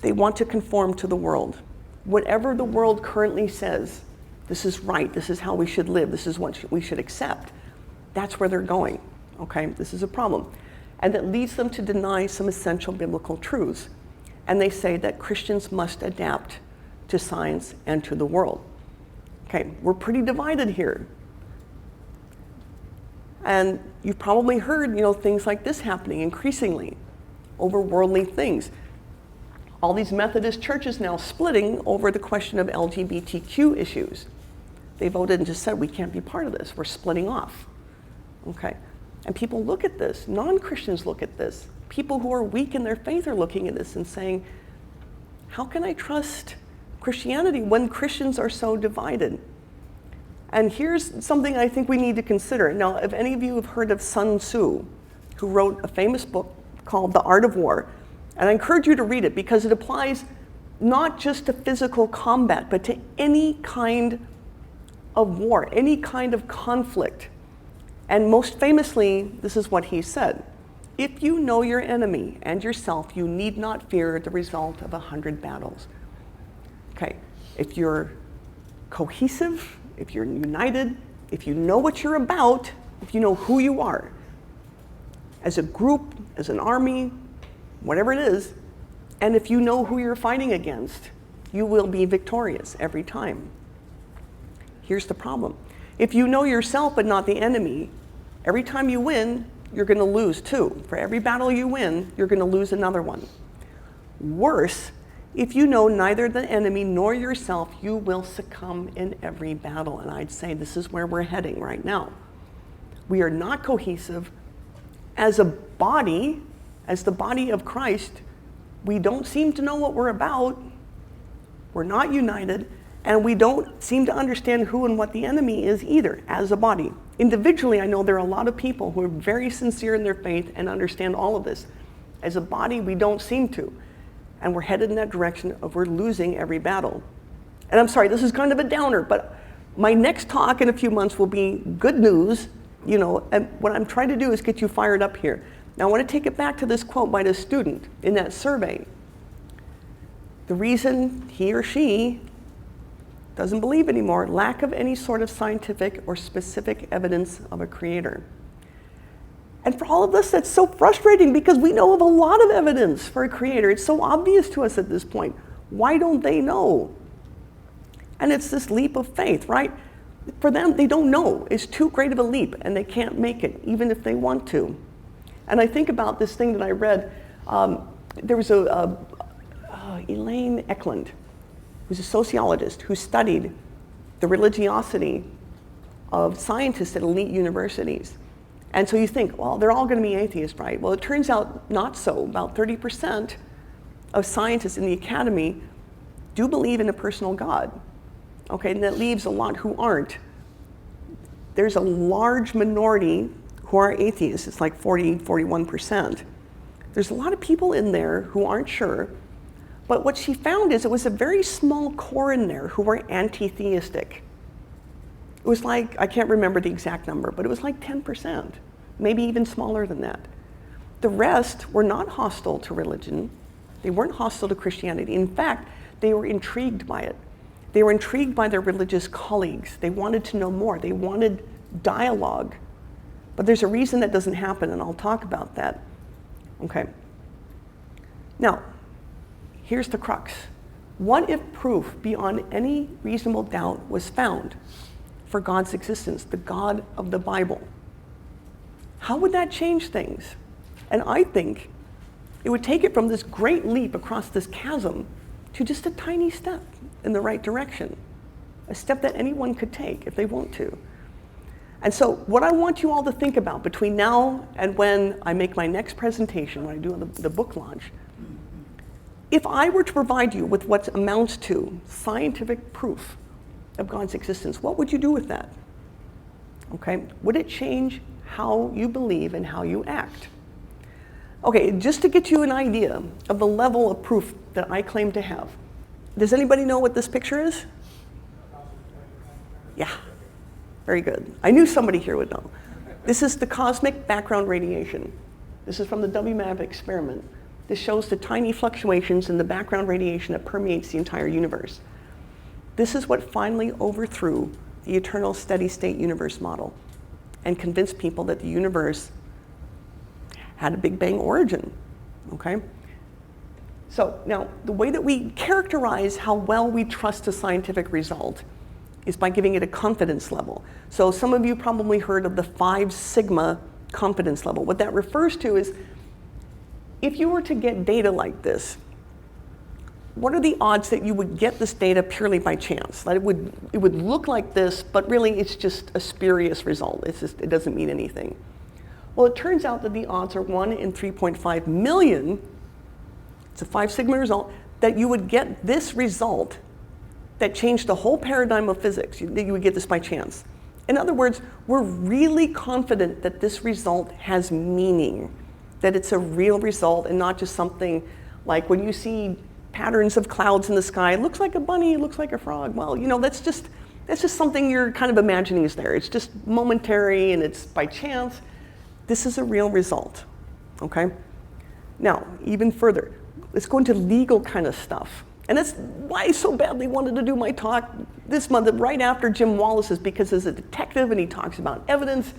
A: They want to conform to the world. Whatever the world currently says, this is right, this is how we should live, this is what we should accept. That's where they're going, okay? This is a problem. And that leads them to deny some essential biblical truths. And they say that Christians must adapt to science and to the world. Okay, we're pretty divided here. And you've probably heard, things like this happening increasingly over worldly things. All these Methodist churches now splitting over the question of LGBTQ issues. They voted and just said, we can't be part of this. We're splitting off. Okay. And people look at this. Non-Christians look at this. People who are weak in their faith are looking at this and saying, how can I trust Christianity when Christians are so divided? And here's something I think we need to consider. Now, if any of you have heard of Sun Tzu, who wrote a famous book called The Art of War, and I encourage you to read it because it applies not just to physical combat, but to any kind of war, any kind of conflict. And most famously, this is what he said: if you know your enemy and yourself, you need not fear the result of 100 battles. Okay, if you're cohesive, if you're united, if you know what you're about, if you know who you are, as a group, as an army, whatever it is, and if you know who you're fighting against, you will be victorious every time. Here's the problem. If you know yourself but not the enemy, every time you win, you're going to lose too. For every battle you win, you're going to lose another one. Worse, if you know neither the enemy nor yourself, you will succumb in every battle. And I'd say this is where we're heading right now. We are not cohesive. As a body, as the body of Christ, we don't seem to know what we're about. We're not united. And we don't seem to understand who and what the enemy is either, as a body. Individually, I know there are a lot of people who are very sincere in their faith and understand all of this. As a body, we don't seem to. And we're headed in that direction of we're losing every battle. And I'm sorry, this is kind of a downer, but my next talk in a few months will be good news, you know, and what I'm trying to do is get you fired up here. Now I want to take it back to this quote by the student in that survey. The reason he or she doesn't believe anymore: lack of any sort of scientific or specific evidence of a creator. And for all of us, that's so frustrating because we know of a lot of evidence for a creator. It's so obvious to us at this point. Why don't they know? And it's this leap of faith, right? For them, they don't know. It's too great of a leap and they can't make it, even if they want to. And I think about this thing that I read. There was Elaine Eklund, who's a sociologist who studied the religiosity of scientists at elite universities. And so you think, well, they're all going to be atheists, right? Well, it turns out not so. About 30% of scientists in the academy do believe in a personal God. Okay, and that leaves a lot who aren't. There's a large minority who are atheists. It's like 41%. There's a lot of people in there who aren't sure. But what she found is it was a very small core in there who were anti-theistic. It was like, I can't remember the exact number, but it was like 10%, maybe even smaller than that. The rest were not hostile to religion. They weren't hostile to Christianity. In fact, they were intrigued by it. They were intrigued by their religious colleagues. They wanted to know more. They wanted dialogue. But there's a reason that doesn't happen, and I'll talk about that. Okay. Now, here's the crux. What if proof beyond any reasonable doubt was found for God's existence, the God of the Bible? How would that change things? And I think it would take it from this great leap across this chasm to just a tiny step in the right direction, a step that anyone could take if they want to. And so what I want you all to think about between now and when I make my next presentation, when I do the book launch, if I were to provide you with what amounts to scientific proof of God's existence, what would you do with that? Okay, would it change how you believe and how you act? Okay, just to get you an idea of the level of proof that I claim to have. Does anybody know what this picture is? Yeah, very good. I knew somebody here would know. This is the cosmic background radiation. This is from the WMAP experiment. This shows the tiny fluctuations in the background radiation that permeates the entire universe. This is what finally overthrew the eternal steady state universe model and convinced people that the universe had a Big Bang origin, okay? So now, the way that we characterize how well we trust a scientific result is by giving it a confidence level. So some of you probably heard of the 5 sigma confidence level. What that refers to is, if you were to get data like this, what are the odds that you would get this data purely by chance? That it would look like this, but really it's just a spurious result. It doesn't mean anything. Well, it turns out that the odds are 1 in 3.5 million. It's a 5 sigma result, that you would get this result that changed the whole paradigm of physics. You would get this by chance. In other words, we're really confident that this result has meaning, that it's a real result and not just something like when you see patterns of clouds in the sky, it looks like a bunny, it looks like a frog. Well, you know, that's just That's just something you're kind of imagining is there. It's just momentary and it's by chance. This is a real result, okay? Now, even further, let's go into legal kind of stuff. And that's why I so badly wanted to do my talk this month, right after Jim Wallace's, because as a detective and he talks about evidence,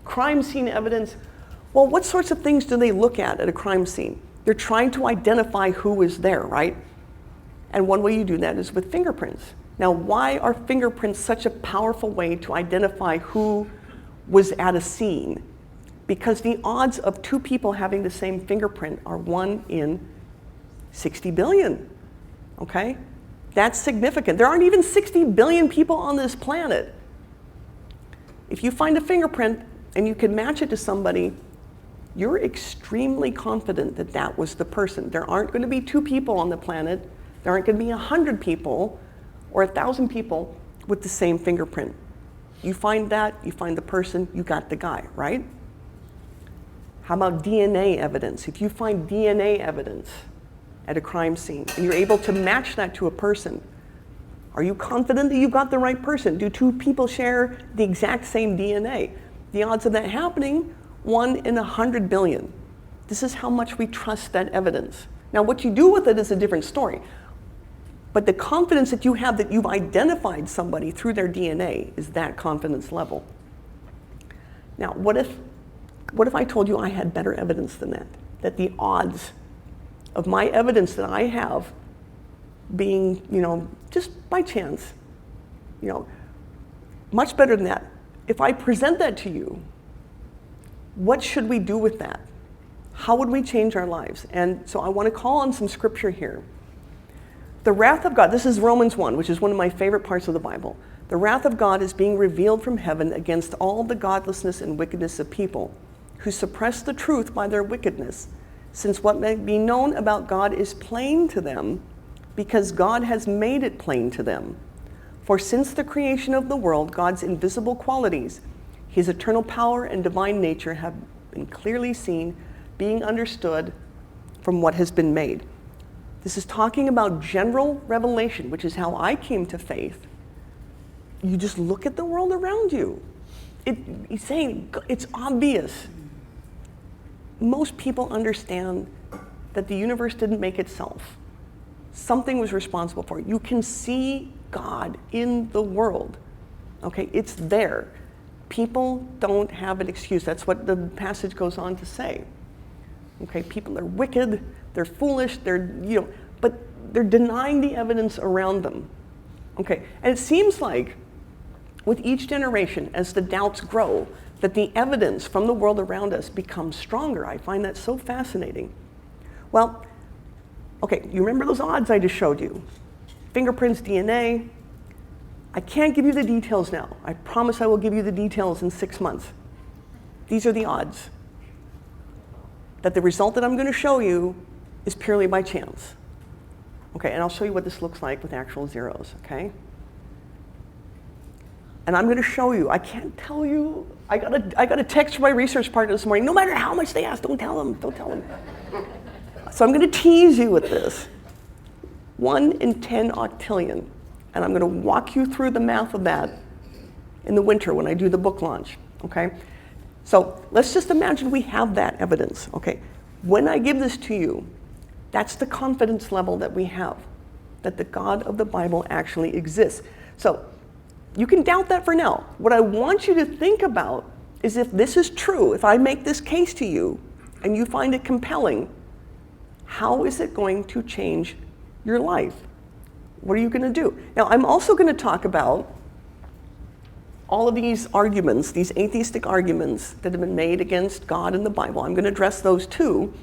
A: crime scene evidence. Well, what sorts of things do they look at a crime scene? They're trying to identify who is there, right? And one way you do that is with fingerprints. Now, why are fingerprints such a powerful way to identify who was at a scene? Because the odds of two people having the same fingerprint are 1 in 60 billion, okay? That's significant. There aren't even 60 billion people on this planet. If you find a fingerprint and you can match it to somebody, you're extremely confident that that was the person. There aren't going to be 2 people on the planet. There aren't going to be 100 people or 1,000 people with the same fingerprint. You find that, you find the person, you got the guy, right? How about DNA evidence? If you find DNA evidence at a crime scene and you're able to match that to a person, are you confident that you got the right person? Do 2 people share the exact same DNA? The odds of that happening, 1 in 100 billion. This is how much we trust that evidence. Now, what you do with it is a different story. But the confidence that you have that you've identified somebody through their DNA is that confidence level. Now, what if I told you I had better evidence than that? That the odds of my evidence that I have being, just by chance, much better than that. If I present that to you, what should we do with that? How would we change our lives? And so I want to call on some scripture here. The wrath of God, this is Romans 1, which is one of my favorite parts of the Bible. The wrath of God is being revealed from heaven against all the godlessness and wickedness of people who suppress the truth by their wickedness, since what may be known about God is plain to them, because God has made it plain to them. For since the creation of the world, God's invisible qualities, his eternal power and divine nature have been clearly seen, being understood from what has been made. This is talking about general revelation, which is how I came to faith. You just look at the world around you. He's saying it's obvious. Most people understand that the universe didn't make itself. Something was responsible for it. You can see God in the world. Okay, it's there. People don't have an excuse. That's what the passage goes on to say. Okay, people are wicked, they're foolish, but they're denying the evidence around them. Okay, and it seems like with each generation, as the doubts grow, that the evidence from the world around us becomes stronger. I find that so fascinating. Well, okay, you remember those odds I just showed you? Fingerprints, DNA. I can't give you the details now. I promise I will give you the details in 6 months. These are the odds that the result that I'm going to show you is purely by chance. Okay, and I'll show you what this looks like with actual zeros, okay? And I'm going to show you. I can't tell you. I got a text from my research partner this morning. No matter how much they ask, don't tell them. Don't tell them. So I'm going to tease you with this. 1 in 10 octillion. And I'm going to walk you through the math of that in the winter when I do the book launch, okay? So let's just imagine we have that evidence, okay? When I give this to you, that's the confidence level that we have, that the God of the Bible actually exists. So you can doubt that for now. What I want you to think about is, if this is true, if I make this case to you and you find it compelling, how is it going to change your life? What are you going to do? Now, I'm also going to talk about all of these arguments, these atheistic arguments that have been made against God and the Bible. I'm going to address those too.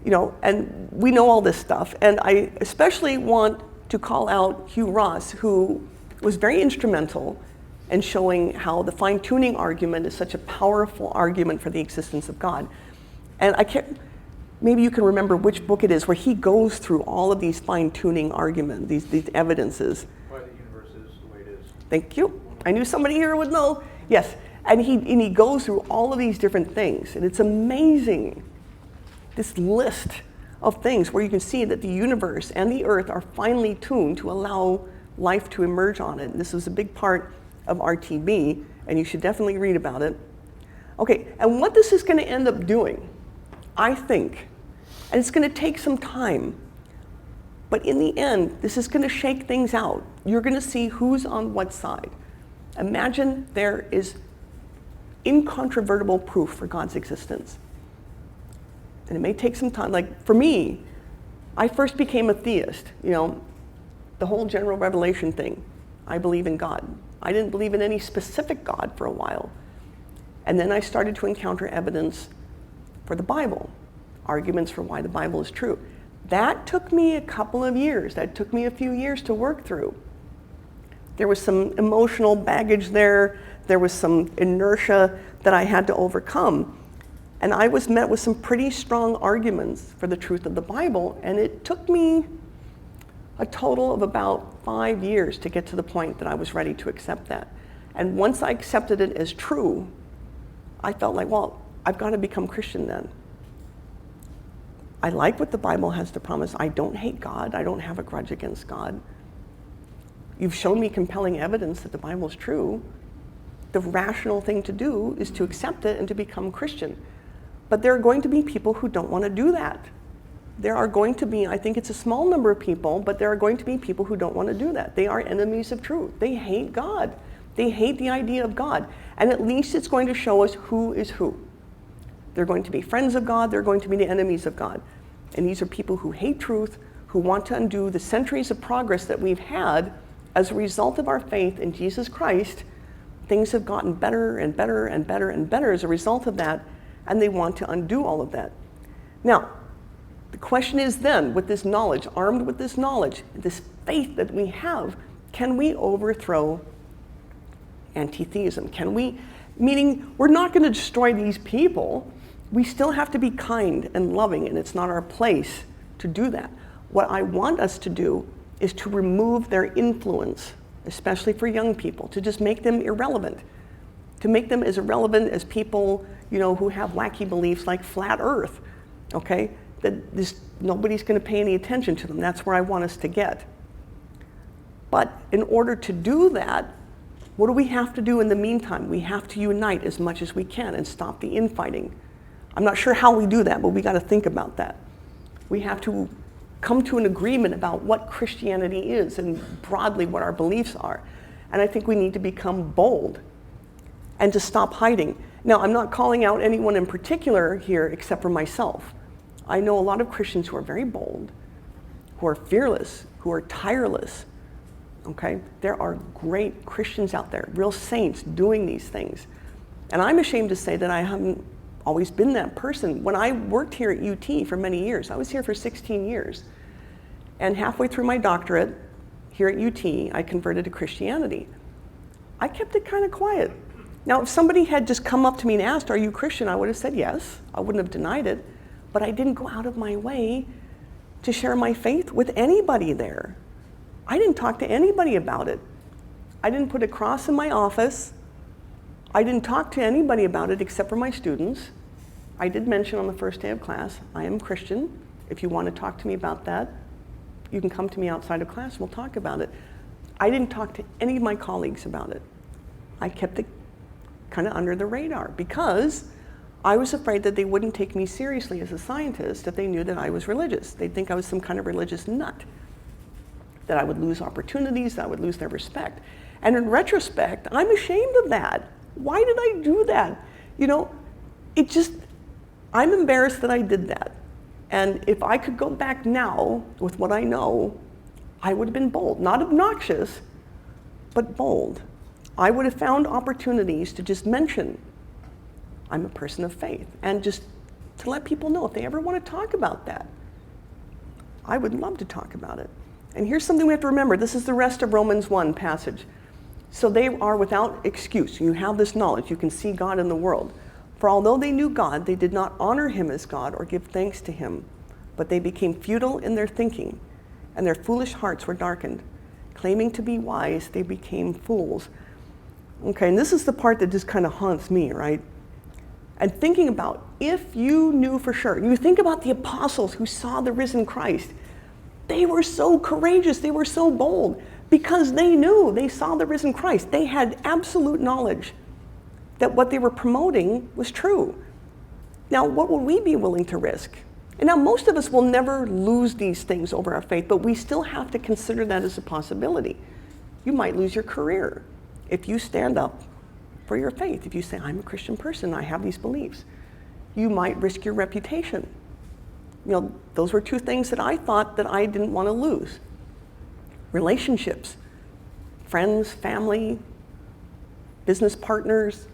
A: And we know all this stuff. And I especially want to call out Hugh Ross, who was very instrumental in showing how the fine-tuning argument is such a powerful argument for the existence of God. And maybe you can remember which book it is where he goes through all of these fine-tuning arguments, these evidences.
B: Why the universe is the way it is.
A: Thank you. I knew somebody here would know. Yes, and he goes through all of these different things, and it's amazing, this list of things where you can see that the universe and the earth are finely tuned to allow life to emerge on it. This was a big part of RTB, and you should definitely read about it. Okay, and what this is going to end up doing, I think, and it's going to take some time, but in the end, this is going to shake things out. You're going to see who's on what side. Imagine there is incontrovertible proof for God's existence. And it may take some time. Like for me, I first became a theist, the whole general revelation thing. I believe in God. I didn't believe in any specific God for a while. And then I started to encounter evidence for the Bible, arguments for why the Bible is true. That took me a couple of years. That took me a few years to work through. There was some emotional baggage there. There was some inertia that I had to overcome. And I was met with some pretty strong arguments for the truth of the Bible, and it took me a total of about 5 years to get to the point that I was ready to accept that. And once I accepted it as true, I felt like, well, I've got to become Christian then. I like what the Bible has to promise. I don't hate God. I don't have a grudge against God. You've shown me compelling evidence that the Bible is true. The rational thing to do is to accept it and to become Christian. But there are going to be people who don't want to do that. There are going to be, I think it's a small number of people, but there are going to be people who don't want to do that. They are enemies of truth. They hate God. They hate the idea of God. And at least it's going to show us who is who. They're going to be friends of God. They're going to be the enemies of God. And these are people who hate truth, who want to undo the centuries of progress that we've had as a result of our faith in Jesus Christ. Things have gotten better and better and better and better as a result of that, and they want to undo all of that. Now, the question is then, with this knowledge, armed with this knowledge, this faith that we have, can we overthrow anti-theism? Can we, meaning we're not going to destroy these people. We still have to be kind and loving, and it's not our place to do that. What I want us to do is to remove their influence, especially for young people, to just make them irrelevant, to make them as irrelevant as people, who have wacky beliefs like flat Earth, okay? That nobody's going to pay any attention to them. That's where I want us to get. But in order to do that, what do we have to do in the meantime? We have to unite as much as we can and stop the infighting. I'm not sure how we do that, but we got to think about that. We have to come to an agreement about what Christianity is and broadly what our beliefs are. And I think we need to become bold and to stop hiding. Now, I'm not calling out anyone in particular here except for myself. I know a lot of Christians who are very bold, who are fearless, who are tireless, okay? There are great Christians out there, real saints doing these things. And I'm ashamed to say that I haven't always been that person. When I worked here at UT for many years, I was here for 16 years. And halfway through my doctorate here at UT, I converted to Christianity. I kept it kind of quiet. Now, if somebody had just come up to me and asked, "Are you Christian?" I would have said yes. I wouldn't have denied it. But I didn't go out of my way to share my faith with anybody there. I didn't talk to anybody about it. I didn't put a cross in my office. I didn't talk to anybody about it except for my students. I did mention on the first day of class, I am Christian. If you want to talk to me about that, you can come to me outside of class, we'll talk about it. I didn't talk to any of my colleagues about it. I kept it kind of under the radar because I was afraid that they wouldn't take me seriously as a scientist if they knew that I was religious. They'd think I was some kind of religious nut, that I would lose opportunities, that I would lose their respect. And in retrospect, I'm ashamed of that. Why did I do that? I'm embarrassed that I did that. And if I could go back now with what I know, I would have been bold. Not obnoxious, but bold. I would have found opportunities to just mention I'm a person of faith, and just to let people know if they ever want to talk about that. I would love to talk about it. And here's something we have to remember. This is the rest of Romans 1 passage. So they are without excuse. You have this knowledge. You can see God in the world. For although they knew God, they did not honor him as God or give thanks to him, but they became futile in their thinking, and their foolish hearts were darkened. Claiming to be wise, they became fools. Okay, and this is the part that just kind of haunts me, right? And thinking about, if you knew for sure, you think about the apostles who saw the risen Christ, they were so courageous, they were so bold. Because they knew, they saw the risen Christ. They had absolute knowledge that what they were promoting was true. Now, what would we be willing to risk? And now most of us will never lose these things over our faith, but we still have to consider that as a possibility. You might lose your career if you stand up for your faith. If you say, I'm a Christian person, I have these beliefs. You might risk your reputation. You know, those were two things that I thought that I didn't want to lose. Relationships, friends, family, business partners,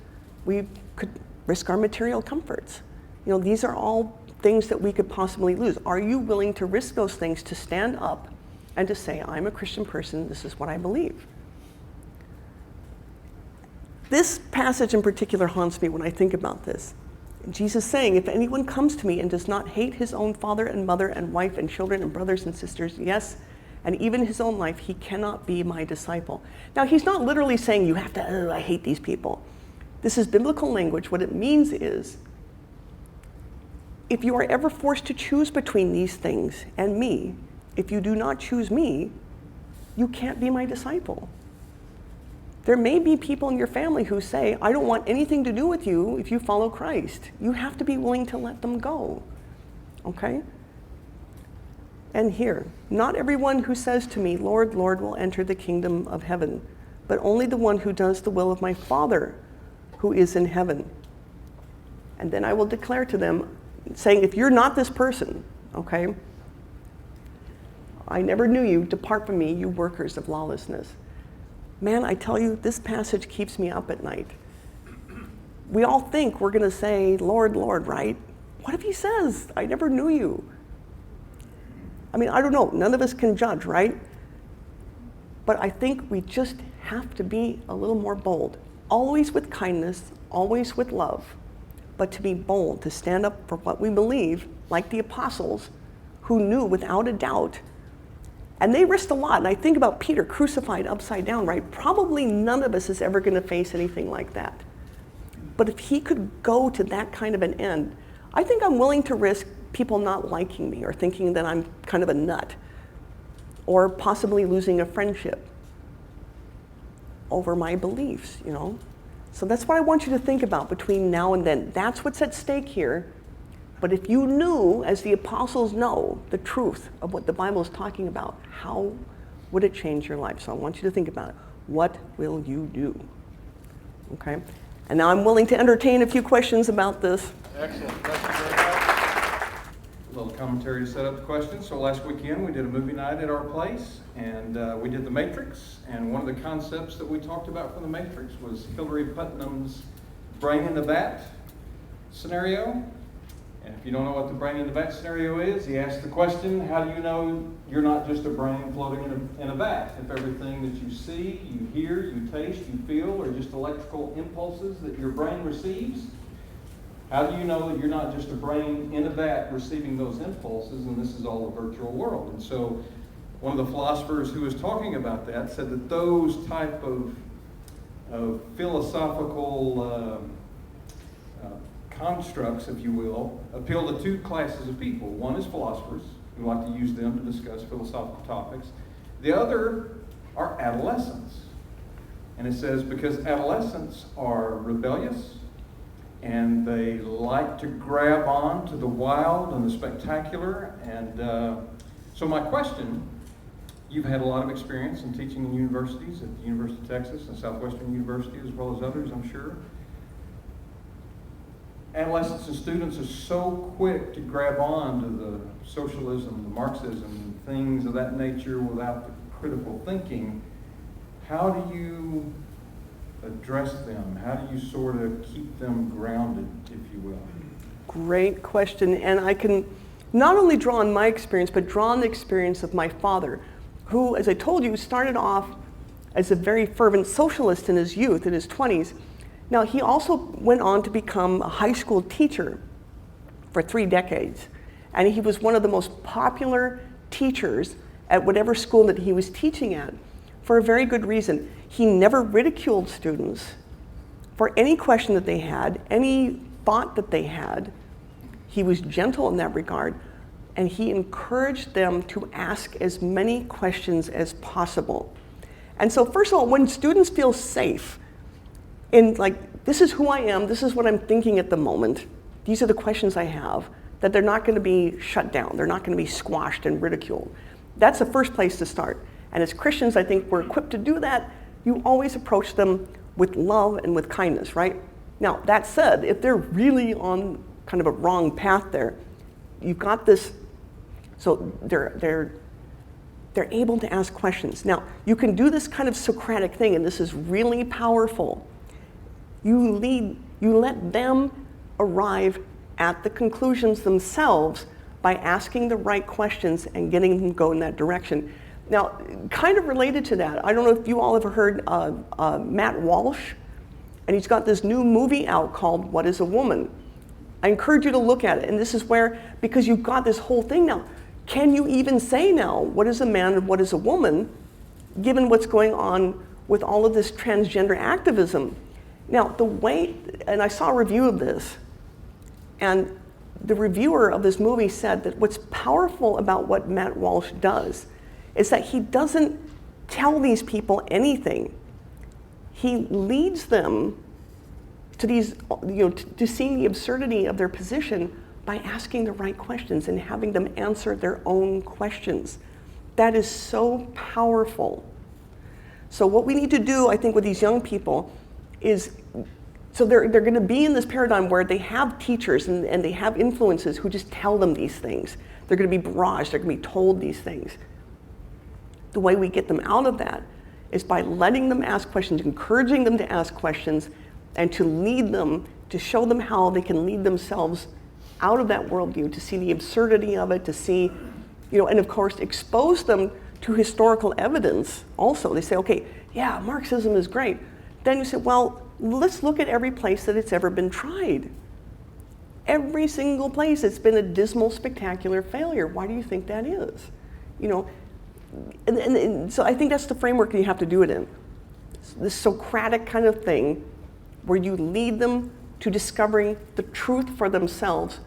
A: we could risk our material comforts. You know, these are all things that we could possibly lose. Are you willing to risk those things to stand up and to say, I'm a Christian person, this is what I believe? This passage in particular haunts me when I think about this. Jesus saying, if anyone comes to me and does not hate his own father and mother and wife and children and brothers and sisters, yes, and even his own life, he cannot be my disciple. Now, he's not literally saying you have to, I hate these people. This is biblical language. What it means is, if you are ever forced to choose between these things and me, if you do not choose me, you can't be my disciple. There may be people in your family who say, I don't want anything to do with you if you follow Christ. You have to be willing to let them go, okay? And here, not everyone who says to me, Lord, Lord, will enter the kingdom of heaven, but only the one who does the will of my Father who is in heaven. And then I will declare to them, saying, if you're not this person, okay, I never knew you, depart from me, you workers of lawlessness. Man, I tell you, this passage keeps me up at night. We all think we're going to say, Lord, Lord, right? What if he says, I never knew you? I mean, I don't know. None of us can judge, right? But I think we just have to be a little more bold. Always with kindness, always with love, but to be bold, to stand up for what we believe, like the apostles, who knew without a doubt. And they risked a lot. And I think about Peter crucified upside down, right? Probably none of us is ever going to face anything like that. But if he could go to that kind of an end, I think I'm willing to risk people not liking me or thinking that I'm kind of a nut, or possibly losing a friendship over my beliefs, you know? So that's what I want you to think about between now and then. That's what's at stake here. But if you knew, as the apostles know, the truth of what the Bible is talking about, how would it change your life? So I want you to think about it. What will you do? Okay? And now I'm willing to entertain a few questions about this.
B: Excellent. Thank you very much. A little commentary to set up the questions. So last weekend we did a movie night at our place, and we did The Matrix. And one of the concepts that we talked about from The Matrix was Hillary Putnam's brain in the vat scenario. And if you don't know what the brain in the vat scenario is, he asked the question, how do you know you're not just a brain floating in a vat? If everything that you see, you hear, you taste, you feel are just electrical impulses that your brain receives, how do you know that you're not just a brain in a vat receiving those impulses and this is all a virtual world? And so one of the philosophers who was talking about that said that those type of philosophical constructs, if you will, appeal to two classes of people. One is philosophers, who like to use them to discuss philosophical topics. The other are adolescents. And it says because adolescents are rebellious and they like to grab on to the wild and the spectacular. And so my question, you've had a lot of experience in teaching in universities, at the University of Texas and Southwestern University, as well as others, I'm sure. Adolescents and students are so quick to grab on to the socialism, the Marxism, things of that nature without the critical thinking. How do you address them? How do you sort of keep them grounded, if you will?
A: Great question. And I can not only draw on my experience, but draw on the experience of my father, who, as I told you, started off as a very fervent socialist in his youth, in his 20s. Now, he also went on to become a high school teacher for 3 decades. And he was one of the most popular teachers at whatever school that he was teaching at, for a very good reason. He never ridiculed students for any question that they had, any thought that they had. He was gentle in that regard, and he encouraged them to ask as many questions as possible. And so first of all, when students feel safe in like, this is who I am, this is what I'm thinking at the moment, these are the questions I have, that they're not going to be shut down, they're not going to be squashed and ridiculed. That's the first place to start. And as Christians, I think we're equipped to do that. You always approach them with love and with kindness, right? Now, that said, if they're really on kind of a wrong path there, you've got this, so they're able to ask questions. Now, you can do this kind of Socratic thing, and this is really powerful. You let them arrive at the conclusions themselves by asking the right questions and getting them to go in that direction. Now, kind of related to that, I don't know if you all ever heard Matt Walsh, and he's got this new movie out called What is a Woman? I encourage you to look at it, and this is where, because you've got this whole thing now, can you even say now, what is a man and what is a woman, given what's going on with all of this transgender activism? Now, the way, and I saw a review of this, and the reviewer of this movie said that what's powerful about what Matt Walsh does is that he doesn't tell these people anything. He leads them to these, to seeing the absurdity of their position by asking the right questions and having them answer their own questions. That is so powerful. So what we need to do, I think, with these young people is, so they're going to be in this paradigm where they have teachers and they have influences who just tell them these things. They're going to be barraged, they're going to be told these things. The way we get them out of that is by letting them ask questions, encouraging them to ask questions, and to lead them, to show them how they can lead themselves out of that worldview, to see the absurdity of it, to see, and of course expose them to historical evidence also. They say, okay, yeah, Marxism is great. Then you say, well, let's look at every place that it's ever been tried. Every single place, it's been a dismal, spectacular failure. Why do you think that is? And so I think that's the framework you have to do it in. This Socratic kind of thing where you lead them to discovering the truth for themselves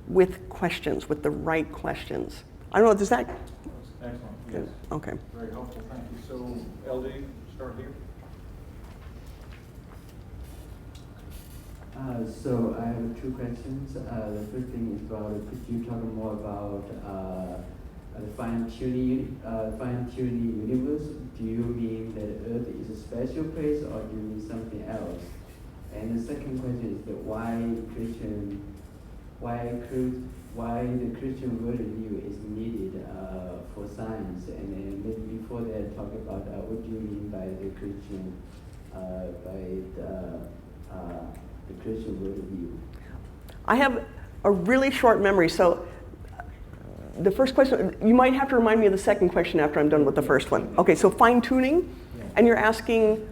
A: with questions, with the right questions. I don't know, does that?
B: Excellent, yes.
A: Okay.
B: Very helpful, thank you. So, LD, start here.
C: So I have two questions. The first thing is about, could you talk more about the fine-tuning universe? Do you mean that Earth is a special place, or do you mean something else? And the second question is that why the Christian worldview is needed for science? And then maybe before that, talk about what do you mean by the Christian the Christian worldview?
A: I have a really short memory, so the first question, you might have to remind me of the second question after I'm done with the first one. Okay, so fine-tuning, and you're asking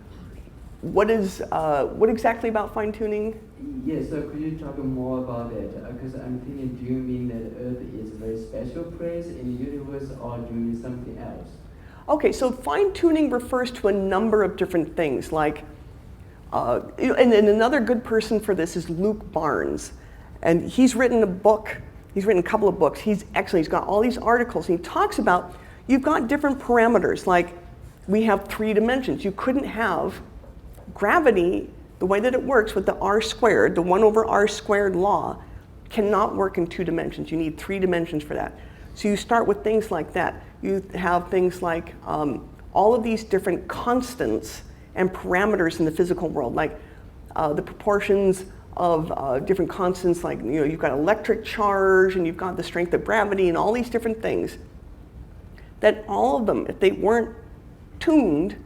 A: what exactly about fine-tuning?
C: Yes, so could you talk more about that? Because I'm thinking, do you mean that Earth is a very special place in the universe, or do you mean something else?
A: Okay, so fine-tuning refers to a number of different things, like, and another good person for this is Luke Barnes. And he's written a couple of books. He's excellent, he's got all these articles, and he talks about, you've got different parameters, like we have 3 dimensions. You couldn't have gravity, the way that it works with the r squared, the 1 over r squared law, cannot work in 2 dimensions. You need 3 dimensions for that. So you start with things like that. You have things like all of these different constants and parameters in the physical world, like the proportions of different constants, like you've got electric charge and you've got the strength of gravity and all these different things, that all of them, if they weren't tuned,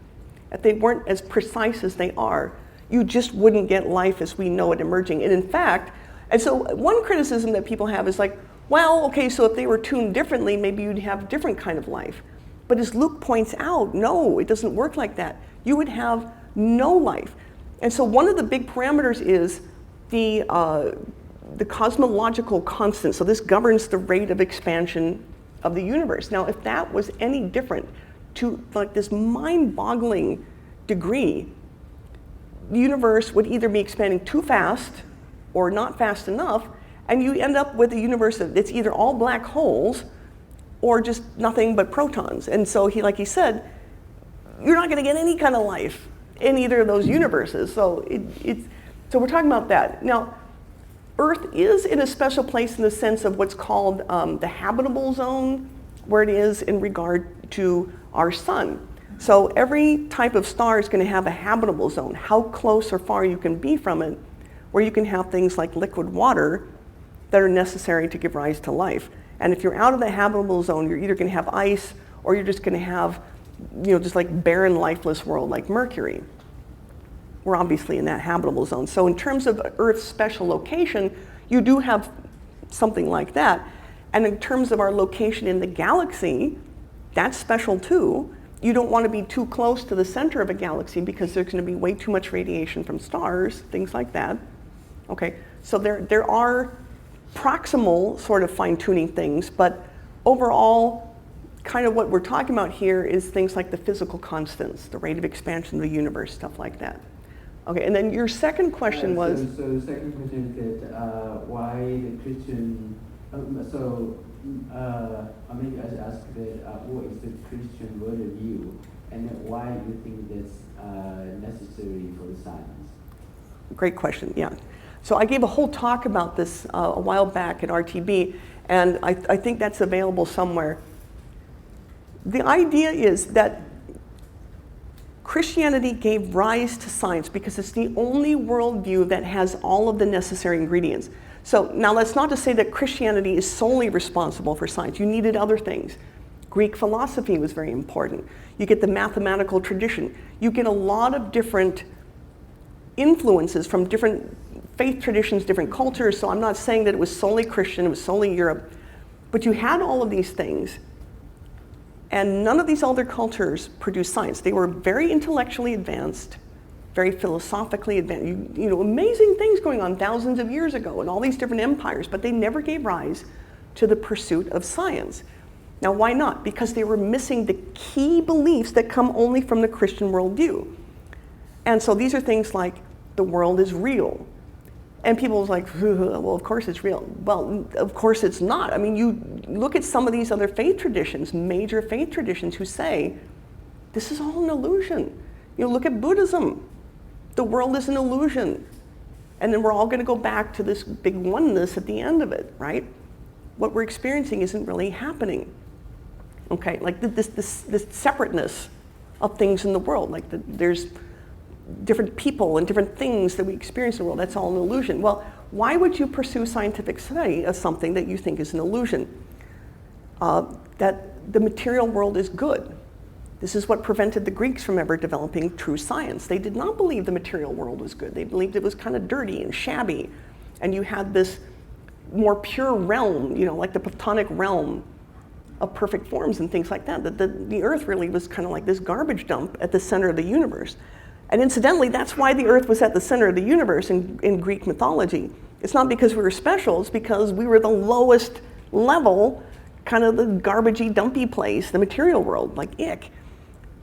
A: if they weren't as precise as they are, you just wouldn't get life as we know it emerging. And in fact, and so one criticism that people have is like, well, okay, so if they were tuned differently, maybe you'd have a different kind of life. But as Luke points out, no, it doesn't work like that. You would have no life. And so one of the big parameters is the cosmological constant. So this governs the rate of expansion of the universe. Now, if that was any different to like this mind-boggling degree, the universe would either be expanding too fast or not fast enough, and you end up with a universe that's either all black holes or just nothing but protons. And so like he said, you're not going to get any kind of life in either of those universes. So so we're talking about that. Now, Earth is in a special place in the sense of what's called the habitable zone, where it is in regard to our sun. So every type of star is going to have a habitable zone, how close or far you can be from it, where you can have things like liquid water that are necessary to give rise to life. And if you're out of the habitable zone, you're either going to have ice or you're just going to have, just like barren, lifeless world like Mercury. We're obviously in that habitable zone. So in terms of Earth's special location, you do have something like that. And in terms of our location in the galaxy, that's special too. You don't want to be too close to the center of a galaxy because there's going to be way too much radiation from stars, things like that. Okay, so there are proximal sort of fine-tuning things, but overall, kind of what we're talking about here is things like the physical constants, the rate of expansion of the universe, stuff like that. Okay, and then your second question was?
C: So the second question is that why the Christian, maybe I should ask that what is the Christian worldview and why you think that's necessary for the science?
A: Great question, yeah. So I gave a whole talk about this a while back at RTB, and I think that's available somewhere. The idea is that Christianity gave rise to science because it's the only worldview that has all of the necessary ingredients. So now that's not to say that Christianity is solely responsible for science. You needed other things. Greek philosophy was very important. You get the mathematical tradition. You get a lot of different influences from different faith traditions, different cultures. So I'm not saying that it was solely Christian, it was solely Europe. But you had all of these things. And none of these other cultures produced science. They were very intellectually advanced, very philosophically advanced. Amazing things going on thousands of years ago in all these different empires, but they never gave rise to the pursuit of science. Now, why not? Because they were missing the key beliefs that come only from the Christian worldview. And so these are things like the world is real. And people was like, well, of course it's real. Well, of course it's not. I mean, you look at some of these other faith traditions, major faith traditions, who say, this is all an illusion. Look at Buddhism. The world is an illusion. And then we're all going to go back to this big oneness at the end of it, right? What we're experiencing isn't really happening. Okay, like this separateness of things in the world. Like there's different people and different things that we experience in the world. That's all an illusion. Well, why would you pursue scientific study of something that you think is an illusion? That the material world is good. This is what prevented the Greeks from ever developing true science. They did not believe the material world was good. They believed it was kind of dirty and shabby. And you had this more pure realm, like the Platonic realm of perfect forms and things like that. The Earth really was kind of like this garbage dump at the center of the universe. And incidentally, that's why the Earth was at the center of the universe in Greek mythology. It's not because we were special, it's because we were the lowest level, kind of the garbagey, dumpy place, the material world, like ick.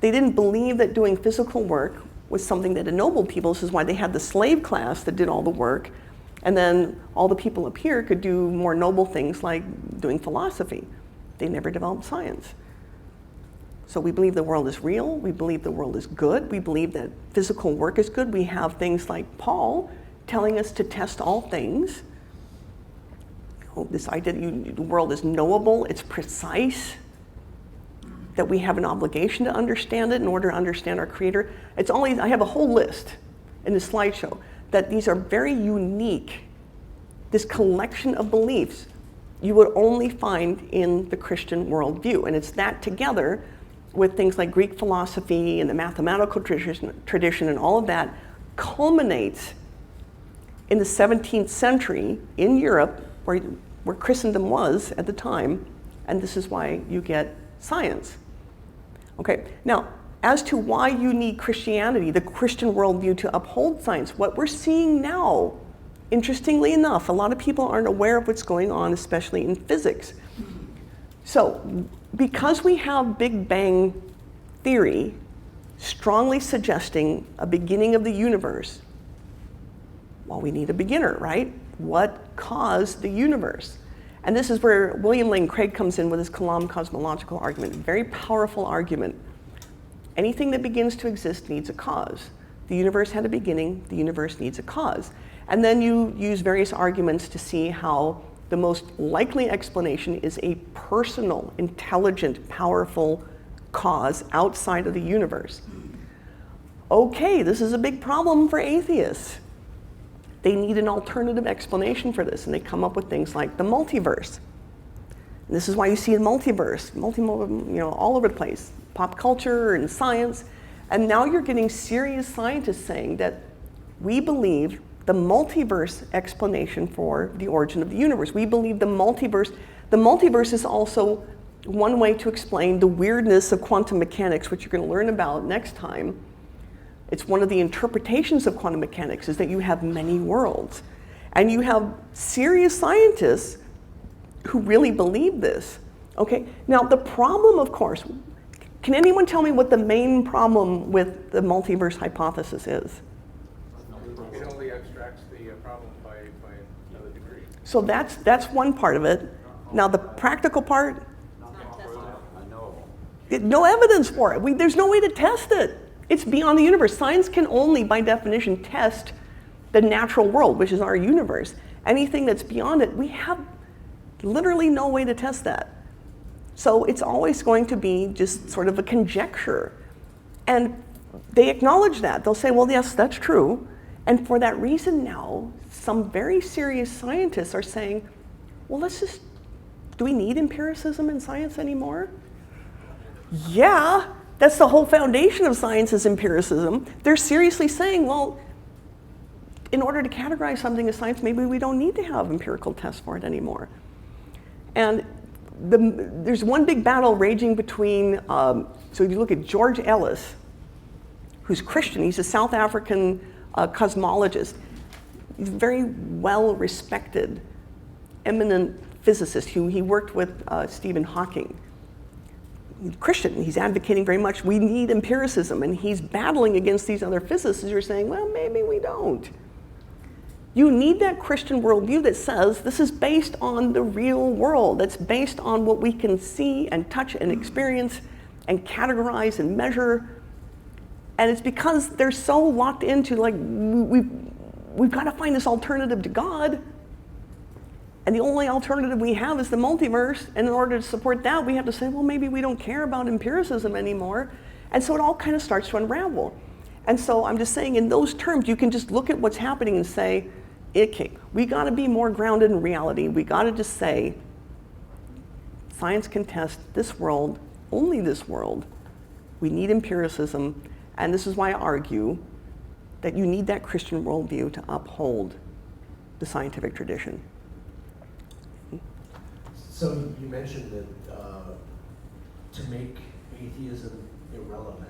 A: They didn't believe that doing physical work was something that ennobled people. This is why they had the slave class that did all the work. And then all the people up here could do more noble things like doing philosophy. They never developed science. So we believe the world is real, we believe the world is good, we believe that physical work is good. We have things like Paul telling us to test all things. This idea that the world is knowable, it's precise, that we have an obligation to understand it in order to understand our Creator. I have a whole list in the slideshow that these are very unique. This collection of beliefs you would only find in the Christian worldview. And it's that together with things like Greek philosophy and the mathematical tradition and all of that culminates in the 17th century in Europe, where Christendom was at the time, and this is why you get science. Okay, now, as to why you need Christianity, the Christian worldview, to uphold science, what we're seeing now, interestingly enough, a lot of people aren't aware of what's going on, especially in physics. So, because we have Big Bang theory strongly suggesting a beginning of the universe, well, we need a beginner, right? What caused the universe? And this is where William Lane Craig comes in with his Kalam cosmological argument, very powerful argument. Anything that begins to exist needs a cause. The universe had a beginning, the universe needs a cause. And then you use various arguments to see how the most likely explanation is a personal, intelligent, powerful cause outside of the universe. Okay, this is a big problem for atheists. They need an alternative explanation for this, and they come up with things like the multiverse. And this is why you see a multiverse, all over the place, pop culture and science. And now you're getting serious scientists saying that we believe the multiverse explanation for the origin of the universe. We believe the multiverse is also one way to explain the weirdness of quantum mechanics, which you're going to learn about next time. It's one of the interpretations of quantum mechanics is that you have many worlds. And you have serious scientists who really believe this. Okay, now the problem, of course, can anyone tell me what the main problem with the multiverse hypothesis is?
D: It only abstracts the problem by another degree.
A: So that's one part of it. Now the practical part, no evidence for it. There's no way to test it. It's beyond the universe. Science can only, by definition, test the natural world, which is our universe. Anything that's beyond it, we have literally no way to test that. So it's always going to be just sort of a conjecture. And they acknowledge that. They'll say, well, yes, that's true. And for that reason now, some very serious scientists are saying, well, do we need empiricism in science anymore? Yeah, that's the whole foundation of science is empiricism. They're seriously saying, well, in order to categorize something as science, maybe we don't need to have empirical tests for it anymore. And there's one big battle raging between, so if you look at George Ellis, who's Christian, he's a South African cosmologist. He's a very well-respected, eminent physicist who he worked with Stephen Hawking. Christian, he's advocating very much, we need empiricism, and he's battling against these other physicists who are saying, well, maybe we don't. You need that Christian worldview that says this is based on the real world, that's based on what we can see and touch and experience and categorize and measure. And it's because they're so locked into, like, we've got to find this alternative to God. And the only alternative we have is the multiverse. And in order to support that, we have to say, well, maybe we don't care about empiricism anymore. And so it all kind of starts to unravel. And so I'm just saying, in those terms, you can just look at what's happening and say, okay, we got to be more grounded in reality. We got to just say, science can test this world, only this world. We need empiricism. And this is why I argue that you need that Christian worldview to uphold the scientific tradition.
E: So you mentioned that to make atheism irrelevant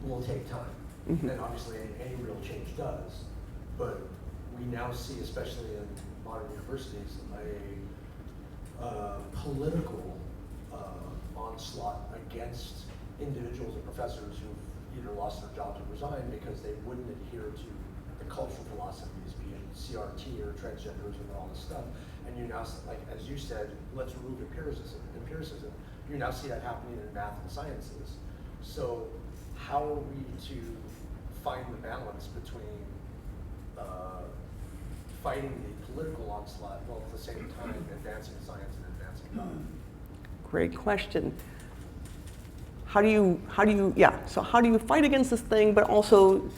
E: will take time.
A: Mm-hmm.
E: And obviously any real change does. But we now see, especially in modern universities, a political onslaught against individuals and professors who've either lost their jobs or resigned because they wouldn't adhere to the cultural philosophies, be it CRT or transgenderism and all this stuff. And you now, like as you said, let's remove empiricism. You now see that happening in math and sciences. So how are we to find the balance between fighting the political onslaught while at the same time advancing science and advancing God?
A: Great question. How do you fight against this thing, but also,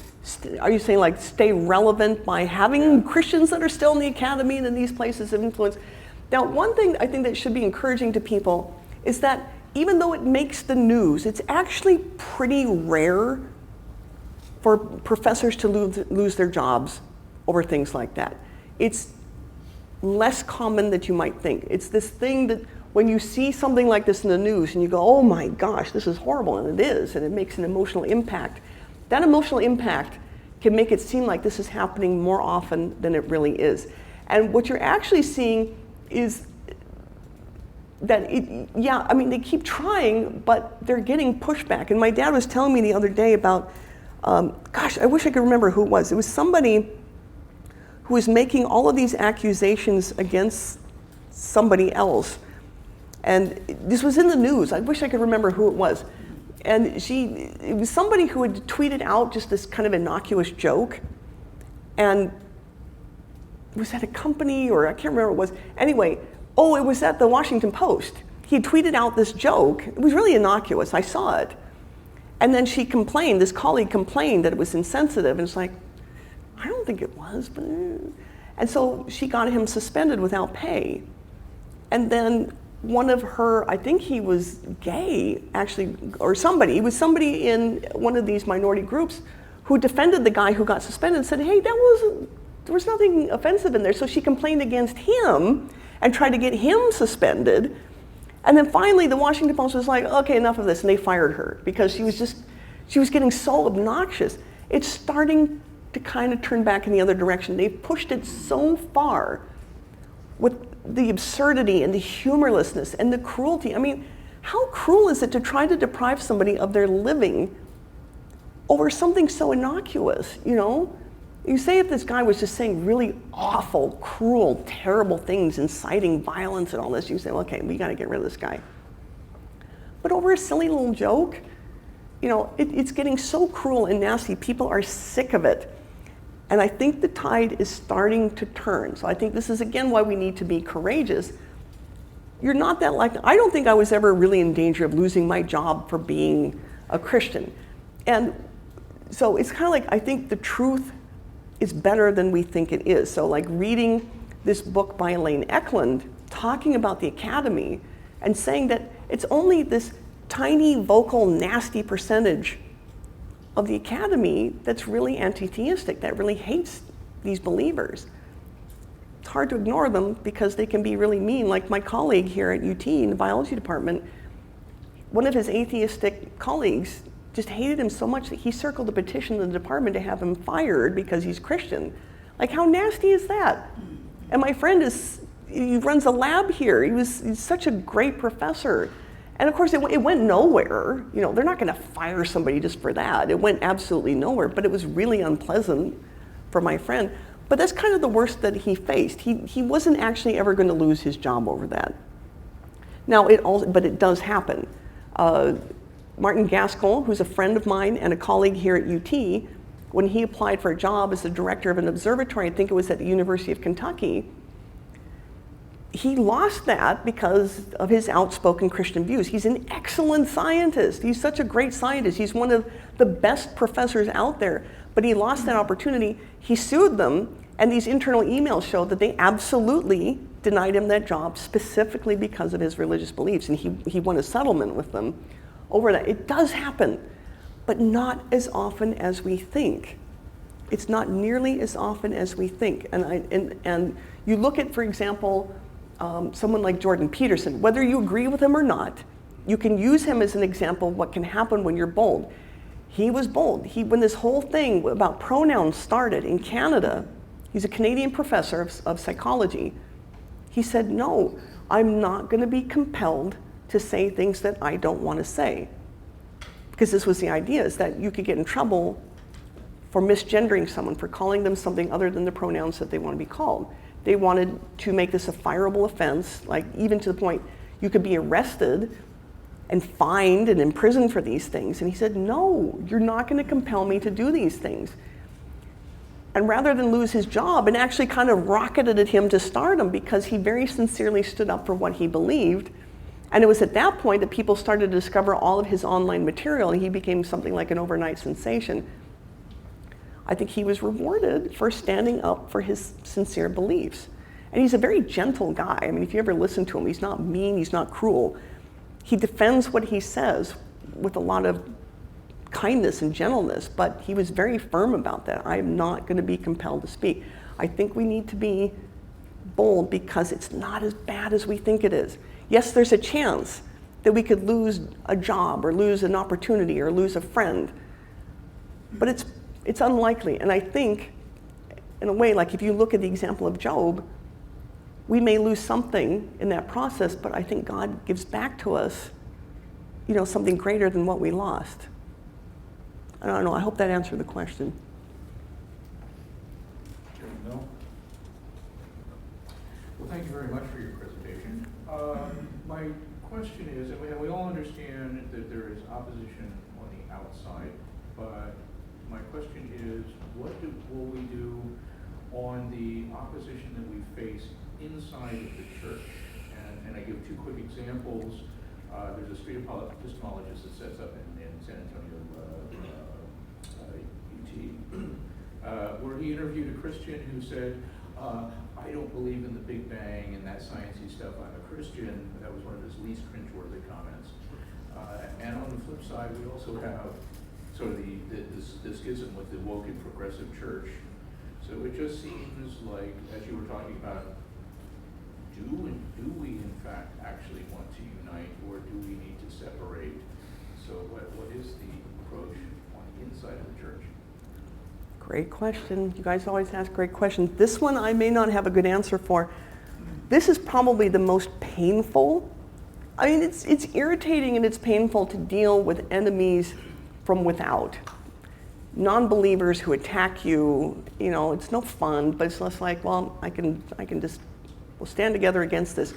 A: are you saying like stay relevant by having Christians that are still in the academy and in these places of influence? Now, one thing I think that should be encouraging to people is that even though it makes the news, it's actually pretty rare for professors to lose their jobs over things like that. It's less common than you might think. It's this thing that when you see something like this in the news and you go, oh my gosh, this is horrible, and it is, and it makes an emotional impact, that emotional impact can make it seem like this is happening more often than it really is. And what you're actually seeing is that, they keep trying, but they're getting pushback. And my dad was telling me the other day about, I wish I could remember who it was. It was somebody who was making all of these accusations against somebody else. And this was in the news. I wish I could remember who it was. And it was somebody who had tweeted out just this kind of innocuous joke. And was at a company, or I can't remember what it was. Anyway, it was at the Washington Post. He tweeted out this joke. It was really innocuous. I saw it. And then she complained, this colleague complained that it was insensitive. And it's like, I don't think it was. But... And so she got him suspended without pay. And then one of her, I think he was gay, actually, or somebody. He was somebody in one of these minority groups who defended the guy who got suspended and said, hey, there was nothing offensive in there. So she complained against him and tried to get him suspended. And then finally, the Washington Post was like, okay, enough of this, and they fired her because she was getting so obnoxious. It's starting to kind of turn back in the other direction. They've pushed it so far with the absurdity and the humorlessness and the cruelty. I mean, how cruel is it to try to deprive somebody of their living over something so innocuous, you know? You say if this guy was just saying really awful, cruel, terrible things, inciting violence and all this, you say, well, okay, we gotta get rid of this guy. But over a silly little joke, you know, it's getting so cruel and nasty, people are sick of it. And I think the tide is starting to turn. So I think this is, again, why we need to be courageous. You're not that likely. I don't think I was ever really in danger of losing my job for being a Christian. And so it's kind of like, I think the truth is better than we think it is. So like reading this book by Elaine Eklund, talking about the academy and saying that it's only this tiny, vocal, nasty percentage of the academy that's really anti-theistic, that really hates these believers. It's hard to ignore them because they can be really mean. Like my colleague here at UT in the biology department, one of his atheistic colleagues just hated him so much that he circled a petition in the department to have him fired because he's Christian. Like, how nasty is that? And my friend he runs a lab here. He's such a great professor. And of course, it went nowhere. You know, they're not gonna fire somebody just for that. It went absolutely nowhere, but it was really unpleasant for my friend. But that's kind of the worst that he faced. He wasn't actually ever gonna lose his job over that. Now, but it does happen. Martin Gaskell, who's a friend of mine and a colleague here at UT, when he applied for a job as the director of an observatory, I think it was at the University of Kentucky, he lost that because of his outspoken Christian views. He's an excellent scientist. He's such a great scientist. He's one of the best professors out there, but he lost that opportunity. He sued them, and these internal emails showed that they absolutely denied him that job specifically because of his religious beliefs, and he won a settlement with them over that. It does happen, but not as often as we think. It's not nearly as often as we think. And you look at, for example, someone like Jordan Peterson, whether you agree with him or not, you can use him as an example of what can happen when you're bold. He was bold. When this whole thing about pronouns started in Canada, he's a Canadian professor of psychology, he said, no, I'm not gonna be compelled to say things that I don't wanna say. Because this was the idea, is that you could get in trouble for misgendering someone, for calling them something other than the pronouns that they want to be called. They wanted to make this a fireable offense, like even to the point you could be arrested and fined and imprisoned for these things. And he said, no, you're not going to compel me to do these things. And rather than lose his job, and actually kind of rocketed at him to stardom because he very sincerely stood up for what he believed. And it was at that point that people started to discover all of his online material, and he became something like an overnight sensation. I think he was rewarded for standing up for his sincere beliefs. And he's a very gentle guy. I mean, if you ever listen to him, he's not mean, he's not cruel. He defends what he says with a lot of kindness and gentleness, but he was very firm about that. I am not going to be compelled to speak. I think we need to be bold because it's not as bad as we think it is. Yes, there's a chance that we could lose a job or lose an opportunity or lose a friend, but it's unlikely. And I think, in a way, like if you look at the example of Job, we may lose something in that process, but I think God gives back to us, you know, something greater than what we lost. I don't know, I hope that answered the question.
F: No. Well, thank you very much for your presentation. My
D: question is, and we all understand that there is opposition on the outside, but my question is, what will we do on the opposition that we face inside of the church? And I give two quick examples. There's a street epistemologist that sets up in San Antonio, UT, where he interviewed a Christian who said, I don't believe in the Big Bang and that sciencey stuff. I'm a Christian. That was one of his least cringeworthy comments. And on the flip side, we also have sort of the schism with the woke and progressive church. So it just seems like, as you were talking about, do we in fact actually want to unite, or do we need to separate? So what is the approach on the inside of the church?
A: Great question. You guys always ask great questions. This one I may not have a good answer for. This is probably the most painful. I mean, it's irritating and it's painful to deal with enemies from without. Non-believers who attack you, you know, it's no fun, but it's less like, well, I can just, we'll stand together against this.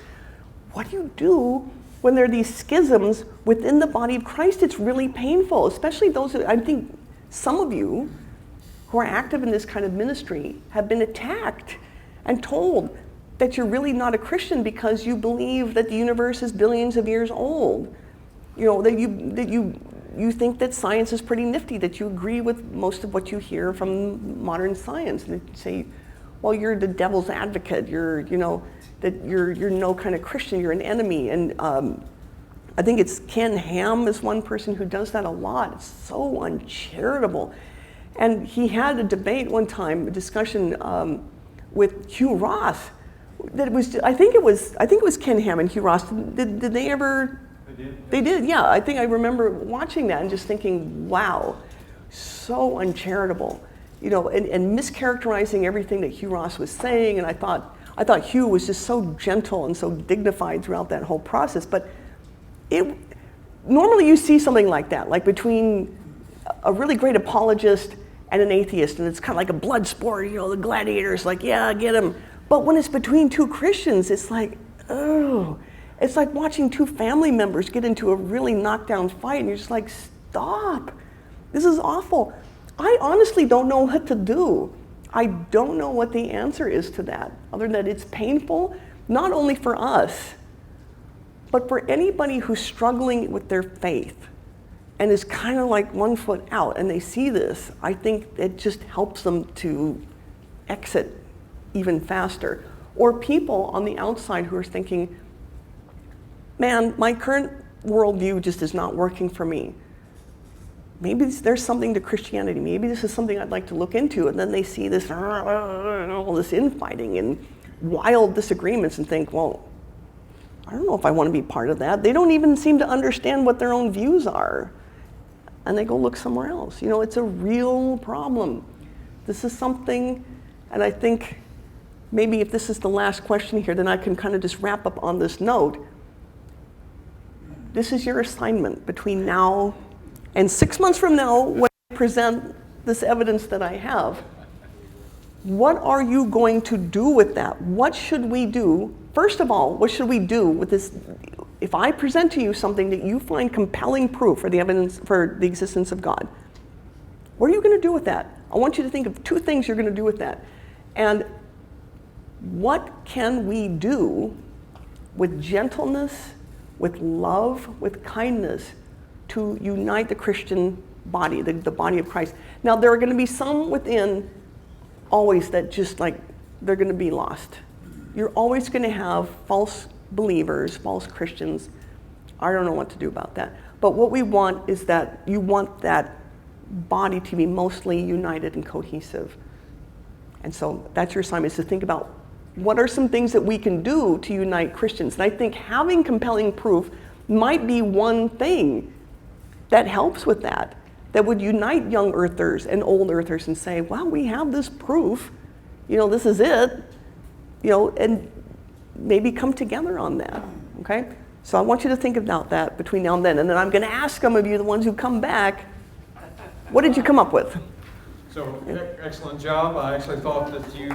A: What do you do when there are these schisms within the body of Christ? It's really painful, especially those who, I think some of you who are active in this kind of ministry have been attacked and told that you're really not a Christian because you believe that the universe is billions of years old. You know, that you think that science is pretty nifty, that you agree with most of what you hear from modern science. And they say, well, you're the devil's advocate, you're no kind of Christian, you're an enemy. And I think it's Ken Ham is one person who does that a lot. It's so uncharitable. And he had a debate one time, a discussion with Hugh Ross. That was, I think it was Ken Ham and Hugh Ross. Did they ever?
B: They did.
A: They did, yeah. I think I remember watching that and just thinking, wow, so uncharitable, you know, and mischaracterizing everything that Hugh Ross was saying. And I thought Hugh was just so gentle and so dignified throughout that whole process. But normally you see something like that, like between a really great apologist and an atheist, and it's kind of like a blood sport, you know, the gladiators, like, yeah, get him. But when it's between two Christians, it's like, oh, it's like watching two family members get into a really knockdown fight, and you're just like, stop. This is awful. I honestly don't know what to do. I don't know what the answer is to that, other than that it's painful, not only for us, but for anybody who's struggling with their faith and is kind of like 1 foot out, and they see this. I think it just helps them to exit even faster. Or people on the outside who are thinking, man, my current worldview just is not working for me. Maybe there's something to Christianity. Maybe this is something I'd like to look into. And then they see this, all this infighting and wild disagreements and think, well, I don't know if I want to be part of that. They don't even seem to understand what their own views are. And they go look somewhere else. You know, it's a real problem. This is something, and I think maybe if this is the last question here, then I can kind of just wrap up on this note. This is your assignment between now and 6 months from now, when I present this evidence that I have. What are you going to do with that? What should we do? First of all, what should we do with this? If I present to you something that you find compelling proof for the evidence for the existence of God, what are you going to do with that? I want you to think of 2 things you're going to do with that. And what can we do with gentleness, with love, with kindness to unite the Christian body, the body of Christ? Now, there are going to be some within always that just like, they're going to be lost. You're always going to have false believers, false Christians. I don't know what to do about that. But what we want is that you want that body to be mostly united and cohesive. And so that's your assignment, is to think about what are some things that we can do to unite Christians. And I think having compelling proof might be one thing that helps with that would unite young earthers and old earthers and say, well, we have this proof, you know, this is it, you know, and maybe come together on that, okay? So I want you to think about that between now and then I'm going to ask some of you, the ones who come back, what did you come up with?
B: So, excellent job. I actually thought that you